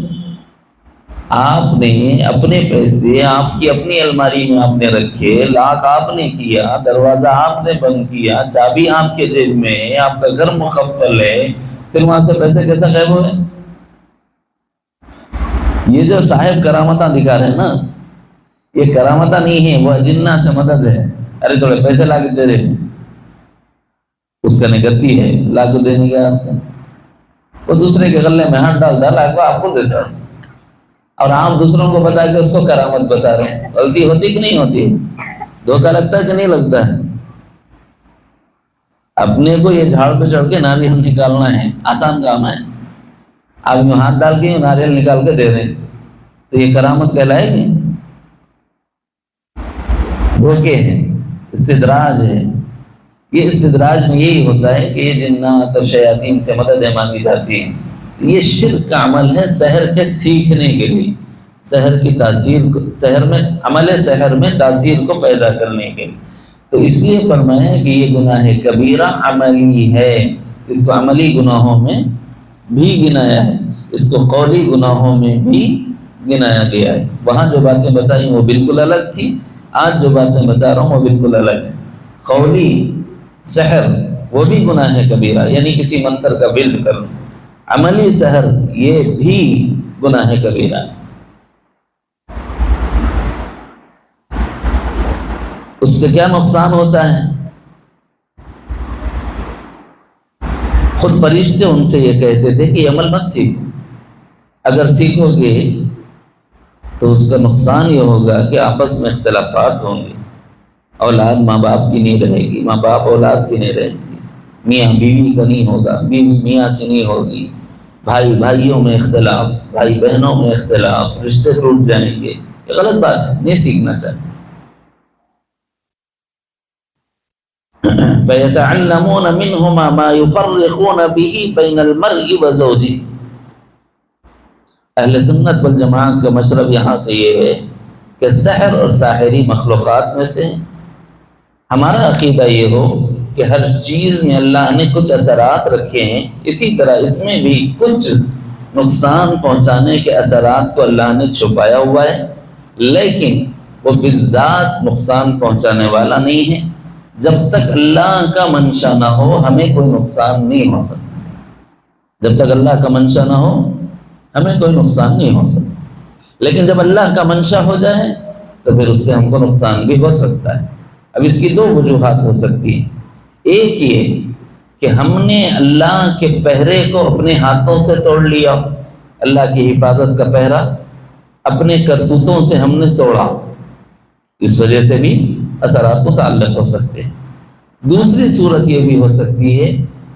آپ نے اپنے پیسے آپ کی اپنی الماری میں آپ نے رکھے، لاک آپ نے کیا، دروازہ آپ نے بند کیا، چابی آپ کے جیب میں ہے، آپ کا گھر مقفل ہے، پھر وہاں سے پیسے کیسا غائب ہوئے؟ یہ جو صاحب کرامتاں دکھا رہے ہیں نا، یہ کرامتاں نہیں ہے، وہ جنہ سے مدد ہے۔ ارے تھوڑے پیسے لا کے دے دے، اس کا نگتی ہے لا کے دینے کے واسطے، وہ دوسرے کے غلے میں ہاتھ ڈالتا، لا کے آپ کو دیتا، اور آپ دوسروں کو بتا کے اس کو کرامت بتا رہے ہیں۔ غلطی ہوتی کہ نہیں ہوتی؟ دھوکہ لگتا ہے کہ نہیں لگتا ہے؟ اپنے کو یہ جھاڑ پہ چڑھ کے ناریل نکالنا ہے، آسان کام ہے، آپ یوں ہاتھ ڈال کے ناریل نکال کے دے دیں تو یہ کرامت کہلائے گی؟ دھوکے ہیں، استدراج ہے۔ یہ استدراج میں یہی ہوتا ہے کہ یہ جنات اور شیاطین سے مددیں مانگی جاتی ہیں۔ یہ شرک کا عمل ہے سحر کے سیکھنے کے لیے، سحر کی تاثیر کو، سحر میں عمل سحر میں تاثیر کو پیدا کرنے کے لیے۔ تو اس لیے فرمایا کہ یہ گناہ کبیرہ عملی ہے، اس کو عملی گناہوں میں بھی گنایا ہے، اس کو قولی گناہوں میں بھی گنایا گیا ہے۔ وہاں جو باتیں بتائیں وہ بالکل الگ تھی، آج جو باتیں بتا رہا ہوں وہ بالکل الگ ہے۔ قولی سحر وہ بھی گناہ ہے کبیرہ، یعنی کسی منتر کا ورد کرنا۔ عملی سحر یہ بھی گناہ کبیرہ ہے۔ اس سے کیا نقصان ہوتا ہے؟ خود فرشتے ان سے یہ کہتے تھے کہ عمل مت سیکھو، اگر سیکھو گے تو اس کا نقصان یہ ہوگا کہ آپس میں اختلافات ہوں گے، اولاد ماں باپ کی نہیں رہے گی، ماں باپ اولاد کی نہیں رہے گی، میاں بیوی کا نہیں ہوگا، بیوی میاں کی نہیں ہوگی، بھائی بھائیوں میں اختلاف، بھائی بہنوں میں اختلاف، رشتے ٹوٹ جائیں گے۔ یہ غلط بات ہے، نہیں سیکھنا چاہیے۔ فَيَتَعَلَّمُونَ مِنْهُمَا مَا يُفَرِّقُونَ بِهِ بَيْنَ الْمَرْءِ وَزَوْجِهِ۔ اہل سنت والجماعت کا مشرب یہاں سے یہ ہے کہ سحر اور ساحری مخلوقات میں سے، ہمارا عقیدہ یہ ہو کہ ہر چیز میں اللہ نے کچھ اثرات رکھے ہیں، اسی طرح اس میں بھی کچھ نقصان پہنچانے کے اثرات کو اللہ نے چھپایا ہوا ہے، لیکن وہ بالذات نقصان پہنچانے والا نہیں ہے۔ جب تک اللہ کا منشا نہ ہو ہمیں کوئی نقصان نہیں ہو سکتا، جب تک اللہ کا منشا نہ ہو ہمیں کوئی نقصان نہیں ہو سکتا، لیکن جب اللہ کا منشا ہو جائے تو پھر اس سے ہم کو نقصان بھی ہو سکتا ہے۔ اب اس کی دو وجوہات ہو سکتی ہیں، ایک یہ کہ ہم نے اللہ کے پہرے کو اپنے ہاتھوں سے توڑ لیا، اللہ کی حفاظت کا پہرا اپنے کرتوتوں سے ہم نے توڑا، اس وجہ سے بھی اثرات متعلق ہو سکتے ہیں۔ دوسری صورت یہ بھی ہو سکتی ہے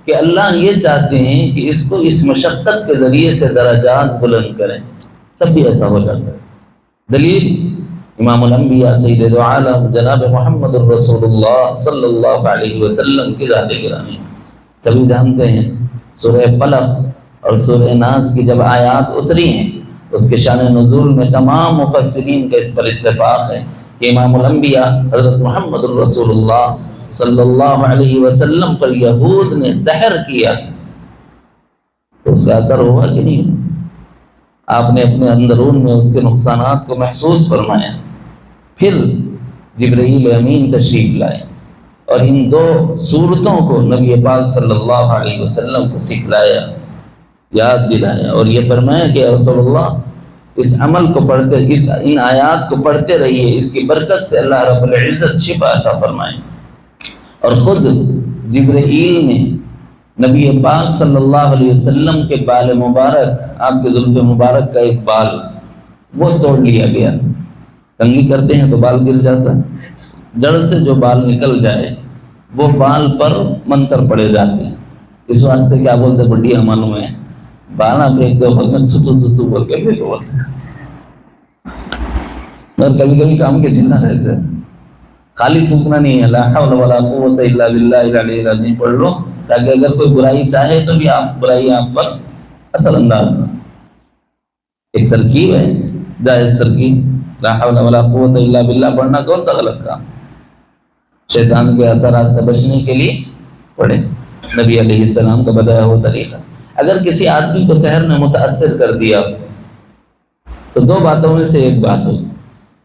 کہ اللہ یہ چاہتے ہیں کہ اس کو اس مشقت کے ذریعے سے درجات بلند کریں، تب بھی ایسا ہو جاتا ہے۔ دلیل امام الانبیاء سید دو عالم جناب محمد الرسول اللہ صلی اللہ علیہ وسلم کی ذات گرامی، سبھی جانتے ہیں سورہ فلق اور سورہ ناس کی جب آیات اتری ہیں اس کے شان نزول میں تمام مفسرین کا اس پر اتفاق ہے کہ امام الانبیاء حضرت محمد الرسول اللہ صلی اللہ علیہ وسلم پر یہود نے سحر کیا تھا۔ تو اس کا اثر ہوا کہ نہیں؟ آپ نے اپنے اندرون میں اس کے نقصانات کو محسوس فرمایا. پھر جبرائیل امین تشریف لائے اور ان دو صورتوں کو نبی پاک صلی اللہ علیہ وسلم کو سکھلایا، یاد دلایا، اور یہ فرمایا کہ رسول اللہ اس عمل کو پڑھتے، ان آیات کو پڑھتے رہیے، اس کی برکت سے اللہ رب العزت شفا عطا فرمائے. اور خود جبرائیل نے نبی پاک صلی اللہ علیہ وسلم کے بال مبارک، آپ کے زلف مبارک کا ایک بال وہ توڑ لیا گیا تھا. کنگھی کرتے ہیں تو بال گر جاتا ہے، جڑ سے جو بال نکل جائے وہ بال پر منتر پڑے جاتے ہیں. اس واسطے کیا بولتے بڑھیا معلوم ہے، بالا پھینک دو خود میں تھو تھو بول کے پھینکو بولتے ہیں. اور کبھی کبھی کام کے چیزاں رہتے ہیں، خالی تھوکنا نہیں ہے، لا حول ولا قوت الا باللہ العلی العظیم پڑھ لو، تاکہ اگر کوئی برائی چاہے تو بھی آپ برائی آپ پر اثر انداز نہ. ایک ترکیب ہے، جائز ترکیب، لا حول ولا قوت الا باللہ پڑھنا کون سا غلط کام؟ شیطان کے اثرات سے بچنے کے لیے پڑھیں، نبی علیہ السلام کا بتایا ہوا طریقہ. اگر کسی آدمی کو سحر نے متاثر کر دیا تو دو باتوں میں سے ایک بات ہوگی.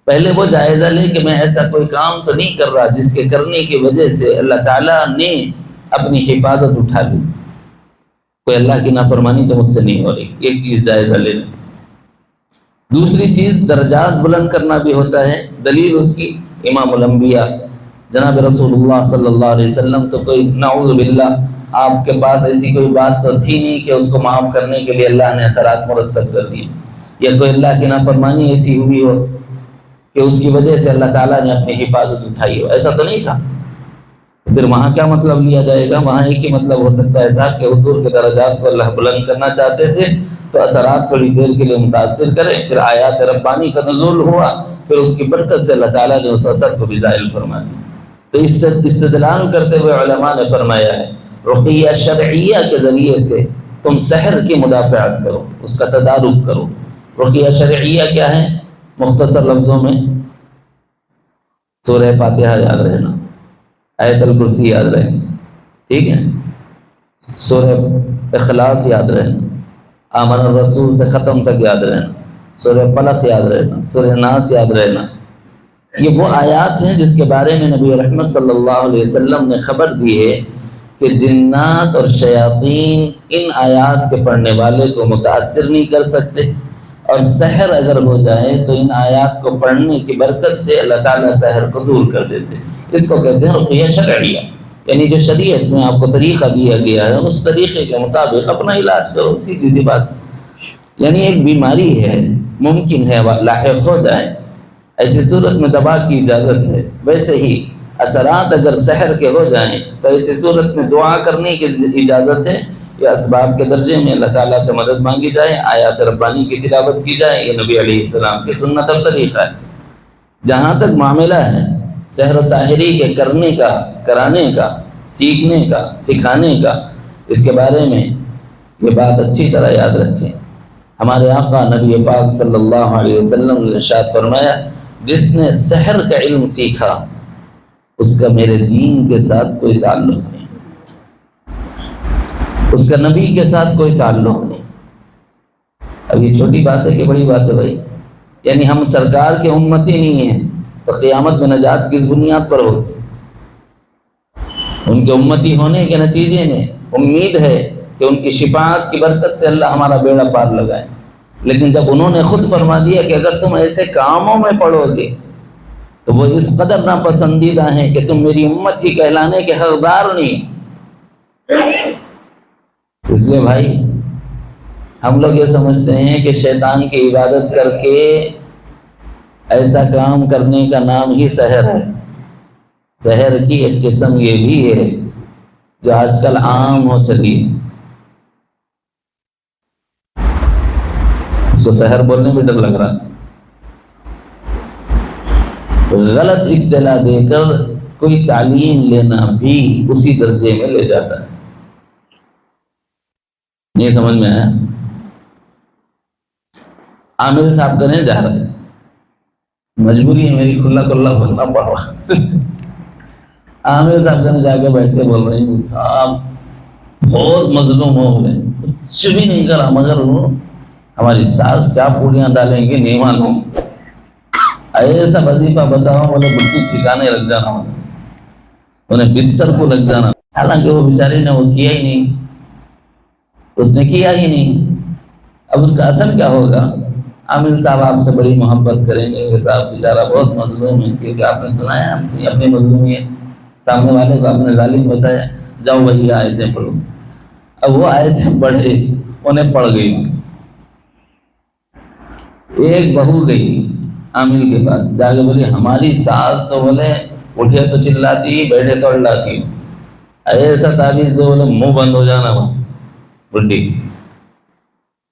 پہلے وہ جائزہ لے کہ میں ایسا کوئی کام تو نہیں کر رہا جس کے کرنے کی وجہ سے اللہ تعالیٰ نے اپنی حفاظت اٹھا لی، کوئی اللہ کی نافرمانی تو مجھ سے نہیں ہو رہی. ایک چیز جائزہ لے لیں. دوسری چیز درجات بلند کرنا بھی ہوتا ہے. دلیل اس کی امام الانبیاء جناب رسول اللہ صلی اللہ علیہ وسلم. تو کوئی نعوذ باللہ آپ کے پاس ایسی کوئی بات تو تھی نہیں کہ اس کو معاف کرنے کے لیے اللہ نے اثرات مرتب کر دیے، یا کوئی اللہ کی نافرمانی ایسی ہوئی ہو کہ اس کی وجہ سے اللہ تعالیٰ نے اپنی حفاظت اٹھائی ہو، ایسا تو نہیں تھا. پھر وہاں کیا مطلب لیا جائے گا؟ وہاں ایک ہی مطلب ہو سکتا ہے صاحب کہ حضور کے درجات کو اللہ بلند کرنا چاہتے تھے تو اثرات تھوڑی دیر کے لیے متاثر کریں، پھر آیات ربانی کا نزول ہوا، پھر اس کی برکت سے اللہ تعالیٰ نے اس اثر کو بھی زائل فرما دیا. تو اس سے استدلال کرتے ہوئے علماء نے فرمایا ہے رقیہ شرعیہ کے ذریعے سے تم سحر کی مدافعت کرو، اس کا تدارک کرو. رقیہ شرعیہ کیا ہے؟ مختصر لفظوں میں سورہ فاتحہ یاد رہنا، آیت الکرسی یاد رہنا، ٹھیک ہے، سورہ اخلاص یاد رہنا، آمن الرسول سے ختم تک یاد رہنا، سورہ فلق یاد رہنا، سورہ ناس یاد رہنا. یہ وہ آیات ہیں جس کے بارے میں نبی رحمت صلی اللہ علیہ وسلم نے خبر دی ہے کہ جنات اور شیاطین ان آیات کے پڑھنے والے کو متاثر نہیں کر سکتے، اور سحر اگر ہو جائے تو ان آیات کو پڑھنے کی برکت سے اللہ تعالیٰ سحر کو دور کر دیتے. اس کو کہتے ہیں رقیہ شرعیہ، یعنی جو شریعت میں آپ کو طریقہ دیا گیا ہے اس طریقے کے مطابق اپنا علاج کرو، سیدھی سی بات. یعنی ایک بیماری ہے، ممکن ہے لاحق ہو جائے، ایسی صورت میں دوا کی اجازت ہے. ویسے ہی اثرات اگر سحر کے ہو جائیں تو ایسی صورت میں دعا کرنے کی اجازت ہے، یا اسباب کے درجے میں اللہ تعالیٰ سے مدد مانگی جائے، آیات ربانی کی تلاوت کی جائے. یہ نبی علیہ السلام کی سنت اور طریقہ ہے. جہاں تک معاملہ ہے سحر و ساحری کے کرنے کا، کرانے کا، سیکھنے کا، سکھانے کا، اس کے بارے میں یہ بات اچھی طرح یاد رکھیں. ہمارے آقا نبی پاک صلی اللہ علیہ وسلم نے ارشاد فرمایا جس نے سحر کا علم سیکھا اس کا میرے دین کے ساتھ کوئی تعلق نہیں، اس کا نبی کے ساتھ کوئی تعلق نہیں. اب یہ چھوٹی بات ہے کہ بڑی بات ہے بھائی؟ یعنی ہم سرکار کے امتی نہیں ہیں تو قیامت میں نجات کس بنیاد پر ہوگی؟ ان کے امتی ہونے کے نتیجے میں امید ہے کہ ان کی شفاعت کی برکت سے اللہ ہمارا بیڑا پار لگائے. لیکن جب انہوں نے خود فرما دیا کہ اگر تم ایسے کاموں میں پڑو گے تو وہ اس قدر ناپسندیدہ ہیں کہ تم میری امت ہی کہلانے کے حقدار نہیں. اس لیے بھائی ہم لوگ یہ سمجھتے ہیں کہ شیطان کی عبادت کر کے ایسا کام کرنے کا نام ہی سحر ہے. سحر کی ایک قسم یہ بھی ہے جو آج کل عام ہو چلی، اس کو سحر بولنے میں ڈر لگ رہا. غلط اطلاع دے کر کوئی تعلیم لینا بھی اسی درجے میں لے جاتا ہے. یہ سمجھ میں آیا؟ عامل صاحب کرنے جا رہے ہیں، مجبوری ہے میری، کھلا کھلا بولنا پڑ رہا. عامل صاحب کرنے جا کے بیٹھ کے بول رہے ہیں صاحب بہت مظلوم ہو گئے، کچھ بھی نہیں کرا، مگر وہ ہماری ساس کیا پوڑیاں ڈالیں گے نہیں معلوم، ایسا وظیفہ بتاؤ بولے بالکل ٹھکانے لگ جانا، انہیں بستر کو لگ جانا۔ حالانکہ وہ بیچارے نے وہ کیا ہی نہیں، اس نے کیا ہی نہیں۔ اب اس کا اثر کیا ہوگا؟ عامل صاحب آپ سے بڑی محبت کریں گے کہ صاحب بیچارہ بہت مظلوم ہے، کیونکہ آپ نے سنا ہے اپنی مظلومیت، سامنے والے کو آپ نے ظالم بتایا، جاؤ وہی آیتیں پڑھو۔ اب وہ آیتیں پڑھے، انہیں پڑھ گئی، ایک بہو گئی عامل کے پاس، جا کے بولی ہماری ساس تو بولے اٹھے تو چلاتی بیٹھے تو اڑاتی، ایسا تعویذ دو بولے منہ بند ہو جانا، وہ بڈھی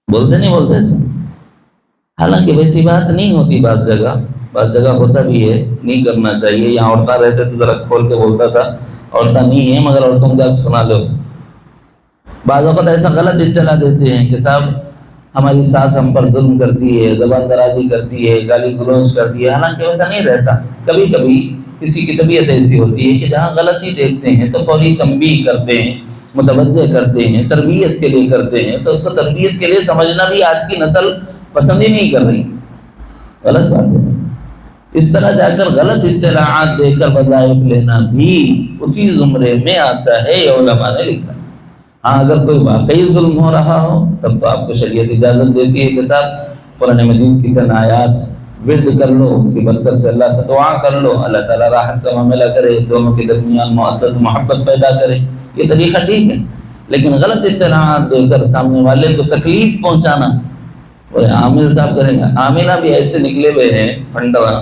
بولتے نہیں بولتے ایسا۔ حالانکہ ویسی بات نہیں ہوتی، بعض جگہ ہوتا بھی ہے، نہیں کرنا چاہیے۔ یہاں عورتیں رہتے تو ذرا کھول کے بولتا تھا، عورتیں نہیں ہیں مگر عورتوں کا سنا لو۔ بعض وقت ایسا غلط اطلاع دیتے ہیں کہ صاحب ہماری ساس ہم پر ظلم کرتی ہے، زبان درازی کرتی ہے، گالی گلوچ کرتی ہے، حالانکہ ویسا نہیں رہتا۔ کبھی کبھی کسی کی طبیعت ایسی ہوتی ہے کہ جہاں غلطی دیکھتے ہیں تو فوری تنبیہ کرتے ہیں، متوجہ کرتے ہیں، تربیت کے لیے کرتے ہیں، تو اس کو تربیت کے لیے سمجھنا بھی آج کی نسل پسند ہی نہیں کر رہی، غلط بات ہے۔ اس طرح جا کر غلط اطلاعات دے کر وظائف لینا بھی اسی زمرے میں آتا ہے، یہ علماء نے لکھا۔ ہاں اگر کوئی واقعی ظلم ہو رہا ہو تب تو آپ کو شریعت اجازت دیتی ہے کہ صاحب قرآن مجید کی چند آیات ورد کر لو، اس کی برکت سے اللہ سے دعا کر لو، اللہ تعالیٰ راحت کا معاملہ کرے، دونوں کے درمیان محبت محبت پیدا کرے، یہ طریقہ ٹھیک ہے۔ لیکن غلط اطلاعات دے کر سامنے والے کو تکلیف پہنچانا، وہ عامل صاحب کریں گے۔ عاملہ بھی ایسے نکلے ہوئے ہیں پھنڈوا،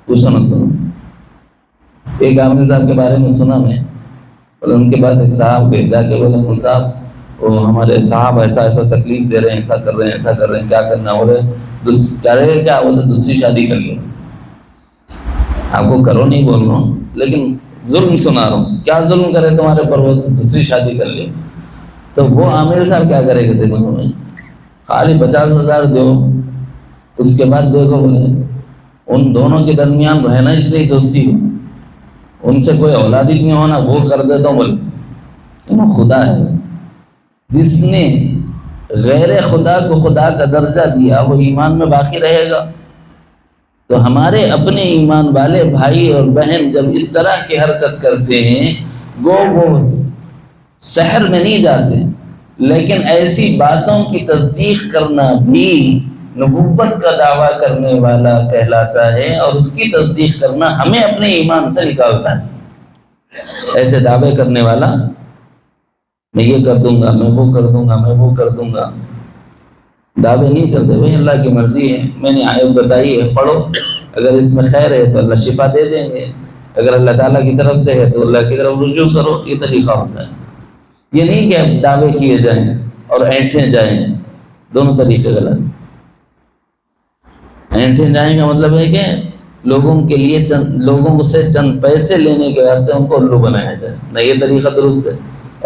پوچھو مت کرو۔ ایک عامل صاحب کے بارے میں سنا میں، اور ان کے پاس ایک صاحب گئے، جا کے بولے مول صاحب وہ ہمارے صاحب ایسا ایسا تکلیف دے رہے ہیں، ایسا کر رہے ہیں، ایسا کر رہے ہیں، کیا کرنا؟ بولے کیا بولے دوسری شادی کر لو۔ آپ کو کرو نہیں بول رہا ہوں، لیکن ظلم سنا رہا ہوں، کیا ظلم کرے تمہارے پر؟ وہ دوسری شادی کر لی۔ تو وہ عامل صاحب کیا کرے گا؟ دیکھو میں خالی 50,000 دو، اس کے بعد دیکھو بولے ان دونوں کے درمیان رہنا اس لیے دوستی ہو، ان سے کوئی اولاد ہی نہیں ہونا، وہ کر دیتا ہوں بولے۔ خدا ہے، جس نے غیر خدا کو خدا کا درجہ دیا وہ ایمان میں باقی رہے گا۔ تو ہمارے اپنے ایمان والے بھائی اور بہن جب اس طرح کی حرکت کرتے ہیں، وہ سحر میں نہیں جاتے، لیکن ایسی باتوں کی تصدیق کرنا بھی نبوت کا دعویٰ کرنے والا کہلاتا ہے، اور اس کی تصدیق کرنا ہمیں اپنے ایمان سے نکالتا ہے۔ ایسے دعوے کرنے والا میں یہ کر دوں گا، میں وہ کر دوں گا، میں وہ کر دوں گا، دعوے نہیں چلتے۔ بھائی اللہ کی مرضی ہے، میں نے آیت بتائی ہے، پڑھو، اگر اس میں خیر ہے تو اللہ شفا دے دیں گے، اگر اللہ تعالیٰ کی طرف سے ہے تو اللہ کی طرف رجوع کرو، یہ طریقہ ہوتا ہے۔ یہ نہیں کہ دعوے کیے جائیں اور اینٹھے جائیں، دونوں طریقے غلط۔ اینٹھے جائیں کا مطلب ہے کہ لوگوں کے لیے لوگوں سے چند پیسے لینے کے واسطے ان کو الو بنایا جائے، نہ یہ طریقہ درست ہے،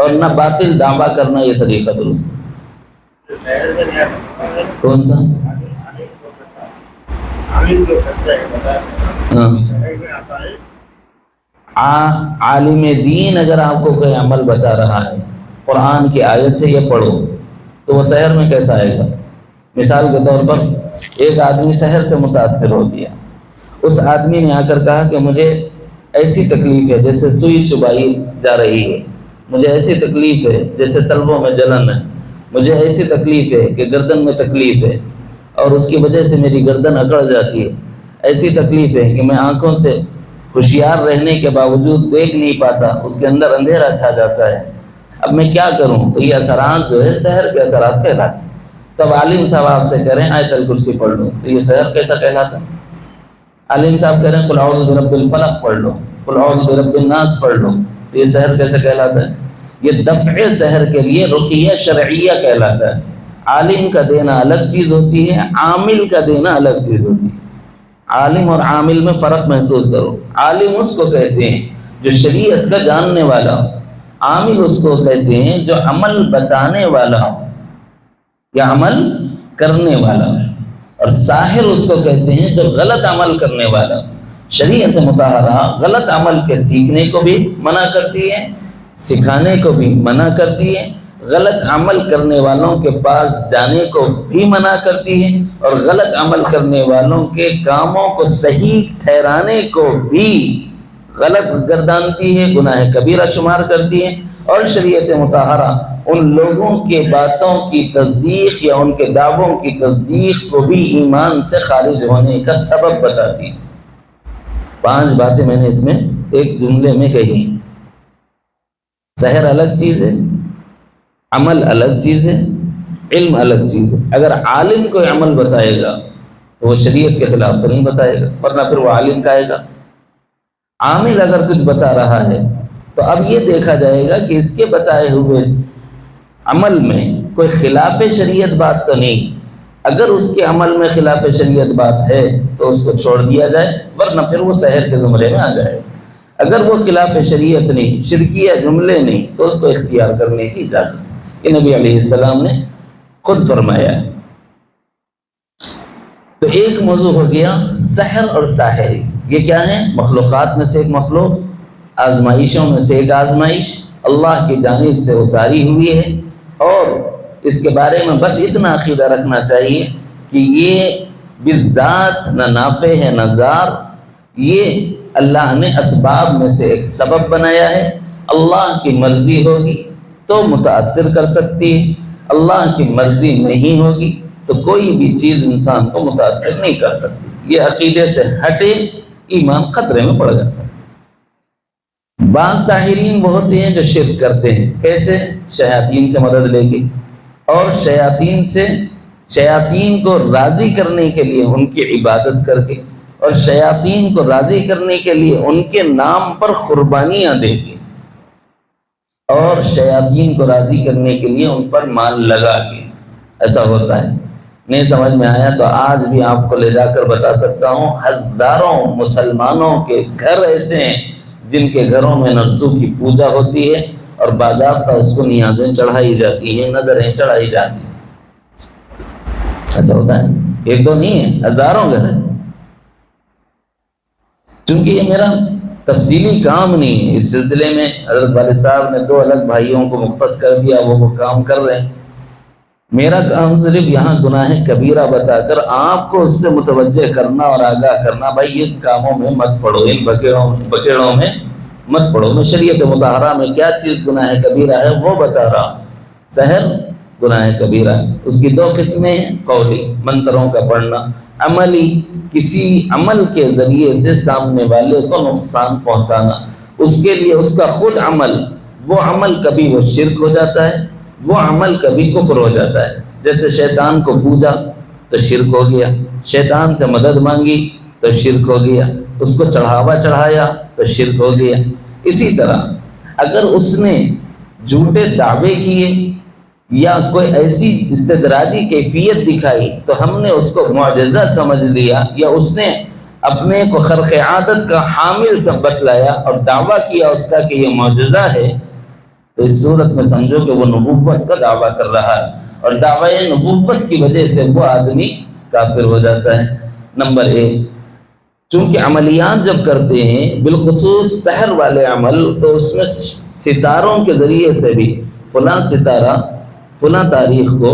اور نہ باطل دعویٰ کرنا یہ طریقہ درست ہے۔ کون سا؟ عالم دین اگر آپ کو کوئی عمل بتا رہا ہے، قرآن کی آیت سے یہ پڑھو، تو وہ سحر میں کیسا آئے گا؟ مثال کے طور پر ایک آدمی سحر سے متاثر ہو گیا، اس آدمی نے آ کر کہا کہ مجھے ایسی تکلیف ہے جیسے سوئی چبائی جا رہی ہے، مجھے ایسی تکلیف ہے جیسے تلووں میں جلن ہے، مجھے ایسی تکلیف ہے کہ گردن میں تکلیف ہے اور اس کی وجہ سے میری گردن اکڑ جاتی ہے، ایسی تکلیف ہے کہ میں آنکھوں سے ہوشیار رہنے کے باوجود دیکھ نہیں پاتا، اس کے اندر اندھیرا چھا جاتا ہے، اب میں کیا کروں؟ تو یہ اثرات جو ہے سحر کے اثرات کہلاتے ہیں۔ تب عالم صاحب آپ سے کہہ رہے ہیں آیت الکرسی پڑھ لو، تو یہ سحر کیسا کہلاتا ہے؟ عالم صاحب کہہ رہے ہیں قل اعوذ برب الفلق پڑھ لو، قل اعوذ برب الناس پڑھ لو، تو یہ سحر کیسے کہلاتا ہے؟ یہ دفع سحر کے لیے رقیہ شرعیہ کہلاتا ہے۔ عالم کا دینا الگ چیز ہوتی ہے، عامل کا دینا الگ چیز ہوتی ہے۔ عالم اور عامل میں فرق محسوس کرو۔ عالم اس کو کہتے ہیں جو شریعت کا جاننے والا ہو، عامل اس کو کہتے ہیں جو عمل بتانے والا ہو یا عمل کرنے والا ہو، اور ساحر اس کو کہتے ہیں جو غلط عمل کرنے والا ہو۔ شریعت مطہرہ غلط عمل کے سیکھنے کو بھی منع کرتی ہے، سکھانے کو بھی منع کرتی ہے، غلط عمل کرنے والوں کے پاس جانے کو بھی منع کرتی ہے، اور غلط عمل کرنے والوں کے کاموں کو صحیح ٹھہرانے کو بھی غلط گردانتی ہے، گناہ کبیرہ شمار کرتی ہے، اور شریعت مطہرہ ان لوگوں کے باتوں کی تصدیق یا ان کے دعووں کی تصدیق کو بھی ایمان سے خارج ہونے کا سبب بتاتی ہے۔ 5 باتیں میں نے اس میں ایک جملے میں کہی۔ سحر الگ چیز ہے، عمل الگ چیز ہے، علم الگ چیز ہے۔ اگر عالم کوئی عمل بتائے گا تو وہ شریعت کے خلاف تو نہیں بتائے گا، ورنہ پھر وہ عالم کہے گا۔ عامل اگر کچھ بتا رہا ہے تو اب یہ دیکھا جائے گا کہ اس کے بتائے ہوئے عمل میں کوئی خلاف شریعت بات تو نہیں۔ اگر اس کے عمل میں خلاف شریعت بات ہے تو اس کو چھوڑ دیا جائے، ورنہ پھر وہ سحر کے زمرے میں آ جائے۔ اگر وہ خلاف شریعت نہیں، شرکیہ جملے نہیں، تو اس کو اختیار کرنے کی اجازت ہے۔ یہ نبی علیہ السلام نے خود فرمایا ہے۔ تو ایک موضوع ہو گیا سحر اور ساحری۔ یہ کیا ہے؟ مخلوقات میں سے ایک مخلوق، آزمائشوں میں سے ایک آزمائش اللہ کی جانب سے اتاری ہوئی ہے، اور اس کے بارے میں بس اتنا عقیدہ رکھنا چاہیے کہ یہ بالذات نہ نافع ہے نہ ضار، یہ اللہ نے اسباب میں سے ایک سبب بنایا ہے۔ اللہ کی مرضی ہوگی تو متاثر کر سکتی ہے، اللہ کی مرضی نہیں ہوگی تو کوئی بھی چیز انسان کو متاثر نہیں کر سکتی۔ یہ عقیدے سے ہٹے ایمان خطرے میں پڑ جاتا ہے۔ بعض ساحرین وہ ہوتے ہیں جو شرک کرتے ہیں۔ کیسے؟ شیاطین سے مدد لے کے، اور شیاطین کو راضی کرنے کے لیے ان کی عبادت کر کے، اور شیاطین کو راضی کرنے کے لیے ان کے نام پر قربانیاں دے کے، اور شیاطین کو راضی کرنے کے لیے ان پر مال لگا کے۔ ایسا ہوتا ہے۔ نہیں سمجھ میں آیا تو آج بھی آپ کو لے جا کر بتا سکتا ہوں، ہزاروں مسلمانوں کے گھر ایسے ہیں جن کے گھروں میں نرسوں کی پوجا ہوتی ہے، اور باضابطہ اس کو نیازیں چڑھائی جاتی ہیں، نظریں چڑھائی جاتی ہیں۔ ایسا ہوتا ہے، ایک دو نہیں ہے، ہزاروں گھر ہیں۔ چونکہ یہ میرا تفصیلی کام نہیں ہے، اس سلسلے میں حضرت والد صاحب نے 2 الگ بھائیوں کو مختص کر دیا، وہ کام کر رہے ہیں۔ میرا کام صرف یہاں گناہ کبیرہ بتا کر آپ کو اس سے متوجہ کرنا اور آگاہ کرنا، بھائی اس کاموں میں مت پڑو، ان بکیڑوں میں مت پڑو۔ میں شریعت مطہرہ میں کیا چیز گناہ کبیرہ ہے وہ بتا رہا ہوں۔ سحر گناہ کبیرہ ہے، اس کی 2 قسمیں ہیں، قولی منتروں کا پڑھنا، عملی کسی عمل کے ذریعے سے سامنے والے کو نقصان پہنچانا، اس کے لیے اس کا خود عمل، وہ عمل کبھی وہ شرک ہو جاتا ہے، وہ عمل کبھی کفر ہو جاتا ہے۔ جیسے شیطان کو پوجا تو شرک ہو گیا، شیطان سے مدد مانگی تو شرک ہو گیا، اس کو چڑھاوا چڑھایا تو شرک ہو گیا۔ اسی طرح اگر اس نے جھوٹے دعوے کیے یا کوئی ایسی استدراجی کیفیت دکھائی تو ہم نے اس کو معجزہ سمجھ لیا، یا اس نے اپنے کو خرق عادت کا حامل سب بتلایا اور دعویٰ کیا اس کا کہ یہ معجزہ ہے، تو اس صورت میں سمجھو کہ وہ نبوت کا دعویٰ کر رہا ہے، اور دعویٰ نبوت کی وجہ سے وہ آدمی کافر ہو جاتا ہے۔ نمبر 1، چونکہ عملیات جب کرتے ہیں بالخصوص سحر والے عمل، تو اس میں ستاروں کے ذریعے سے بھی فلاں ستارہ فلاں تاریخ کو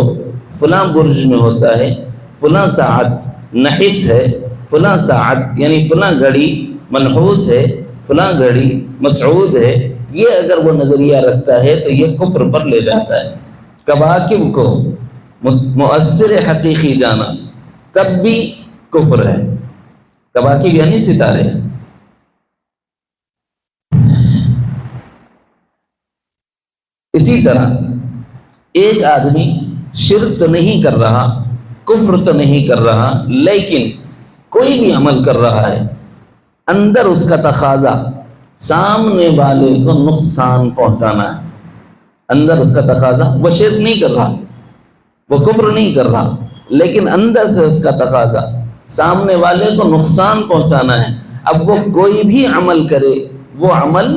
فلاں برج میں ہوتا ہے، فلاں ساعت نحس ہے، فلاں ساعت یعنی فلاں گھڑی منحوس ہے، فلاں گھڑی مسعود ہے، یہ اگر وہ نظریہ رکھتا ہے تو یہ کفر پر لے جاتا ہے۔ کواکب کو مؤثر حقیقی جانا تب بھی کفر ہے۔ کواکب یعنی ستارے۔ اسی طرح ایک آدمی شرک تو نہیں کر رہا، کفر تو نہیں کر رہا، لیکن کوئی بھی عمل کر رہا ہے، اندر اس کا تقاضا سامنے والے کو نقصان پہنچانا ہے، اندر اس کا تقاضا، وہ شرک نہیں کر رہا، وہ کفر نہیں کر رہا، لیکن اندر سے اس کا تقاضا سامنے والے کو نقصان پہنچانا ہے۔ اب وہ کوئی بھی عمل کرے، وہ عمل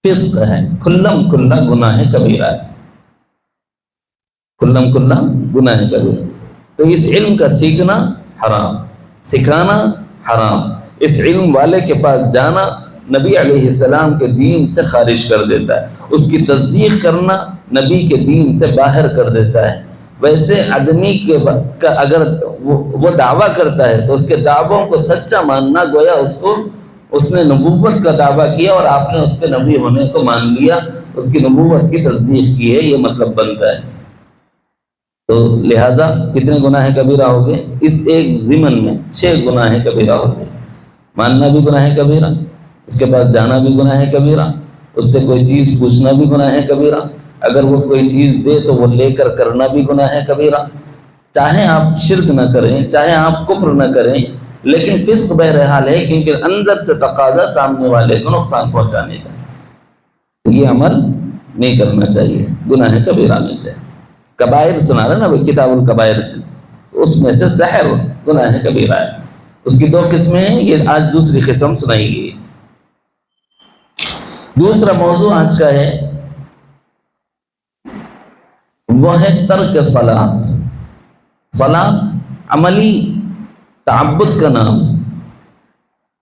فسق ہے، کھلم کھلا گناہ کبیرہ ہے، کھلم کھلا گناہ کبیرہ۔ تو اس علم کا سیکھنا حرام، سکھانا حرام، اس علم والے کے پاس جانا نبی علیہ السلام کے دین سے خارج کر دیتا ہے، اس کی تصدیق کرنا نبی کے دین سے باہر کر دیتا ہے۔ ویسے آدمی کا اگر وہ دعویٰ کرتا ہے تو اس کے دعووں کو سچا ماننا، گویا اس نے نبوت کا دعویٰ کیا اور آپ نے اس کے نبی ہونے کو مان لیا، اس کی نبوت کی تصدیق کی ہے، یہ مطلب بنتا ہے۔ تو لہٰذا کتنے گناہ کبیرہ ہو گئے؟ اس ایک ضمن میں 6 گناہ کبیرہ ہو گئے۔ ماننا بھی گناہ کبیرہ، اس کے پاس جانا بھی گناہ کبیرہ، اس سے کوئی چیز پوچھنا بھی گناہ کبیرہ، اگر وہ کوئی چیز دے تو وہ لے کر کرنا بھی گناہ کبیرہ، چاہے آپ شرک نہ کریں، چاہے آپ کفر نہ کریں، لیکن فسق بہرحال ہے، کیونکہ اندر سے تقاضا سامنے والے کو نقصان پہنچانے کا، تو یہ عمل نہیں کرنا چاہیے، گناہ کبیرہ میں سے۔ کبائر سنا رہا نا وہ کتاب الکبائر سے، اس میں سے سحر گناہ کبیرہ ہے۔ اس کی 2 قسمیں ہیں، یہ آج دوسری قسم سنائی گئی۔ دوسرا موضوع آج کا ہے، وہ ہے ترک صلاۃ۔ صلاۃ عملی تعبد کا نام،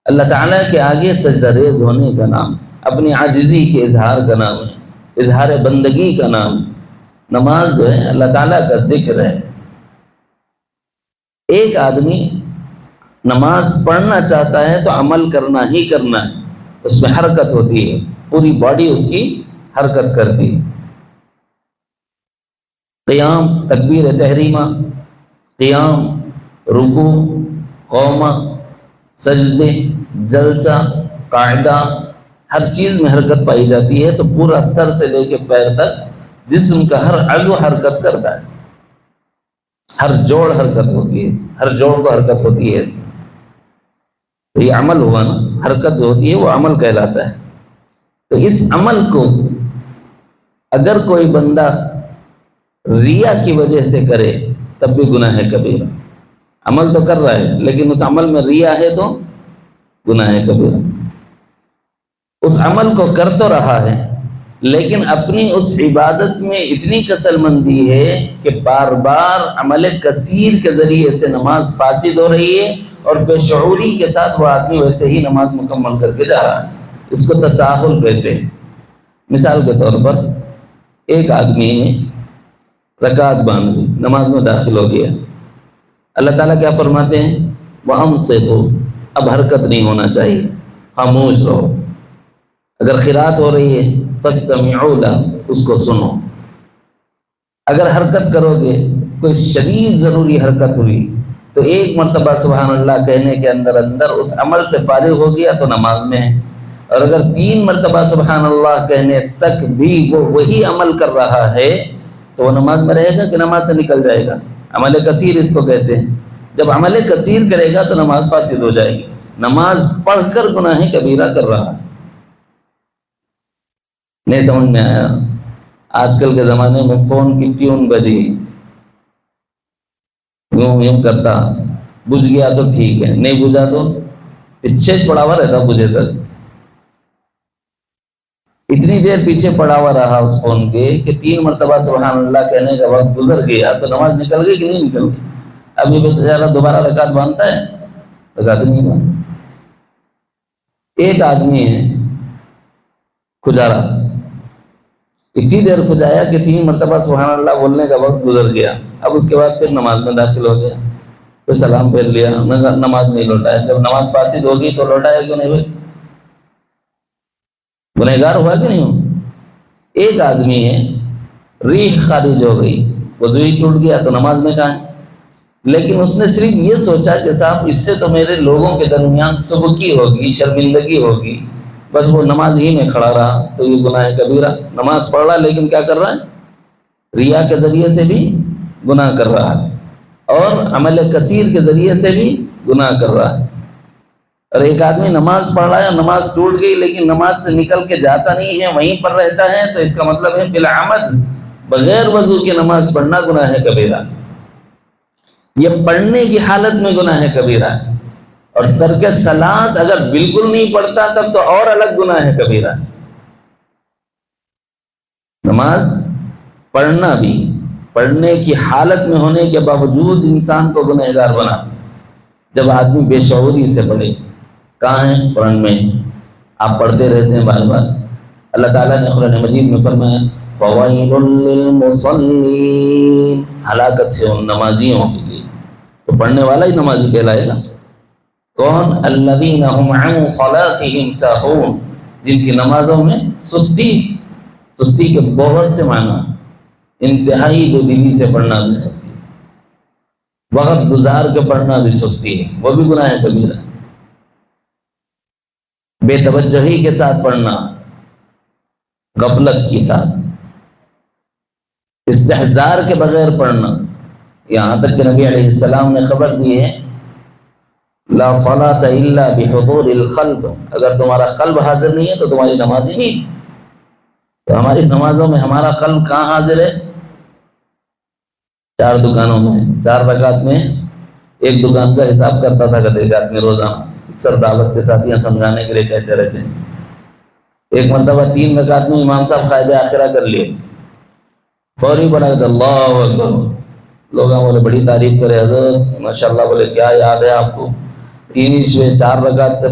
اللہ تعالیٰ کے آگے سجدہ ریز ہونے کا نام، اپنی عاجزی کے اظہار کا نام ہے، اظہار بندگی کا نام۔ نماز جو ہے اللہ تعالیٰ کا ذکر ہے۔ ایک آدمی نماز پڑھنا چاہتا ہے تو عمل کرنا ہی کرنا ہے، اس میں حرکت ہوتی ہے، پوری باڈی اس کی حرکت کرتی ہے۔ قیام، تکبیر تحریمہ، قیام، رکوع، قومہ، سجدے، جلسہ، قاعدہ، ہر چیز میں حرکت پائی جاتی ہے، تو پورا سر سے لے کے پیر تک جسم کا ہر عضو حرکت کرتا ہے، ہر جوڑ حرکت ہوتی ہے، ہر جوڑ کو حرکت ہوتی ہے، تو یہ عمل ہوا نا، حرکت جو ہوتی ہے وہ عمل کہلاتا ہے۔ تو اس عمل کو اگر کوئی بندہ ریا کی وجہ سے کرے تب بھی گناہ کبیرہ، عمل تو کر رہا ہے لیکن اس عمل میں ریا ہے تو گناہ کبیرہ۔ اس عمل کو کر تو رہا ہے لیکن اپنی اس عبادت میں اتنی کسل مندی ہے کہ بار بار عمل کثیر کے ذریعے سے نماز فاسد ہو رہی ہے، اور بے شعوری کے ساتھ وہ آدمی ویسے ہی نماز مکمل کر کے جا رہا ہے، اس کو تساہل کہتے ہیں۔ مثال کے طور پر ایک آدمی نے رکعت باندھ لی، نماز میں داخل ہو گیا، اللہ تعالیٰ کیا فرماتے ہیں؟ وَأَنصِتُوا، اب حرکت نہیں ہونا چاہیے، خاموش رہو۔ اگر قرات ہو رہی ہے فَاسْتَمِعُوا لَهُ، اس کو سنو۔ اگر حرکت کرو گے، کوئی شدید ضروری حرکت ہوئی تو ایک مرتبہ سبحان اللہ کہنے کے اندر اس عمل سے فارغ ہو گیا تو نماز میں ہے، اور اگر 3 مرتبہ سبحان اللہ کہنے تک بھی وہ وہی عمل کر رہا ہے تو وہ نماز میں رہے گا کہ نماز سے نکل جائے گا؟ عمل کثیر اس کو کہتے ہیں۔ جب عمل کثیر کرے گا تو نماز فاسد ہو جائے گی، نماز پڑھ کر گناہ کبیرہ کر رہا ہے۔ نہیں سمجھ میں آیا؟ آج کل کے زمانے میں فون کی ٹیون بجی، یوں کرتا، بجھ گیا تو ٹھیک ہے، نہیں بجھا تو پیچھے پڑا ہوا رہتا، بجھے تک اتنی دیر پیچھے پڑا ہوا رہا اس فون کے کہ 3 مرتبہ سبحان اللہ کہنے کا وقت گزر گیا تو نماز نکل گئی کہ نہیں نکل گئی؟ اب یہ بیچارہ دوبارہ رکعت باندھتا ہے؟ رکعت نہیں باندھتا۔ ایک آدمی ہے کھجارا، اتنی دیر کھجایا کہ 3 مرتبہ سبحان اللہ بولنے کا وقت گزر گیا، اب اس کے بعد پھر نماز میں داخل ہو گیا، پھر سلام پھیر لیا، نماز نہیں لوٹایا۔ جب نماز فاسد ہوگی تو لوٹایا کیوں نہیں بھائی؟ گنہگار ہوا کہ نہیں ہو؟ ایک آدمی ہے، ریح خارج ہو گئی، وضو ہی ٹوٹ گیا تو نماز میں کہاں ہے؟ لیکن اس نے صرف یہ سوچا کہ صاحب اس سے تو میرے لوگوں کے درمیان سبکی ہوگی، شرمندگی ہوگی، بس وہ نماز ہی میں کھڑا رہا، تو یہ گناہ کبیرہ۔ نماز پڑھ رہا لیکن کیا کر رہا ہے؟ ریا کے ذریعے سے بھی گناہ کر رہا ہے اور عمل کثیر کے ذریعے سے بھی گناہ کر رہا ہے۔ اور ایک آدمی نماز پڑھ رہا ہے، نماز ٹوٹ گئی لیکن نماز سے نکل کے جاتا نہیں ہے، وہیں پر رہتا ہے، تو اس کا مطلب ہے بالعمد بغیر وضو کے نماز پڑھنا گناہ کبیرہ۔ یہ پڑھنے کی حالت میں گناہ کبیرہ ہے، اور ترک صلاۃ اگر بالکل نہیں پڑھتا تب تو اور الگ گناہ کبیرہ ہے۔ نماز پڑھنا بھی، پڑھنے کی حالت میں ہونے کے باوجود انسان کو گنہگار بنا۔ جب آدمی بے شعوری سے پڑھے، کہاں ہے؟ قرآن میں آپ پڑھتے رہتے ہیں بار بار۔ اللہ تعالیٰ نے قرآن مجید میں فرمایا فویل للمصلین، ہلاکت ہے ان نمازیوں کے لیے۔ تو پڑھنے والا ہی نمازی کہلائے گا۔ کون؟ الذین هم عن صلاتهم ساہون، جن کی نمازوں میں سستی کے بہت سے معنی، انتہائی بے دلی سے پڑھنا بھی سستی، وقت گزار کے پڑھنا بھی سستی ہے، وہ بھی گناہ کبیرہ۔ بے توجہی کے ساتھ پڑھنا، غفلت کے ساتھ، استحضار کے بغیر پڑھنا، یہاں تک کہ نبی علیہ السلام نے خبر دی ہے لا صلاۃ الا بحضور القلب، اگر تمہارا قلب حاضر نہیں ہے تو تمہاری نماز ہی نہیں۔ تو ہماری نمازوں میں ہمارا قلب کہاں حاضر ہے؟ 4 دکانوں میں، 4 رکعت میں ایک دکان کا حساب کرتا تھا کدے آدمی روزانہ، اکثر دعوت کے ساتھیاں سمجھانے کے لیے کہتے رہتے ہیں۔ ایک مرتبہ 3 رکعت میں امام صاحب قائد آخرہ کر لیے، فوری پڑھا کہ اللہ اکبر، لوگ بولے بڑی تعریف کرے حضرت ماشاءاللہ، بولے کیا یاد ہے آپ کو؟ 4 رکعت سے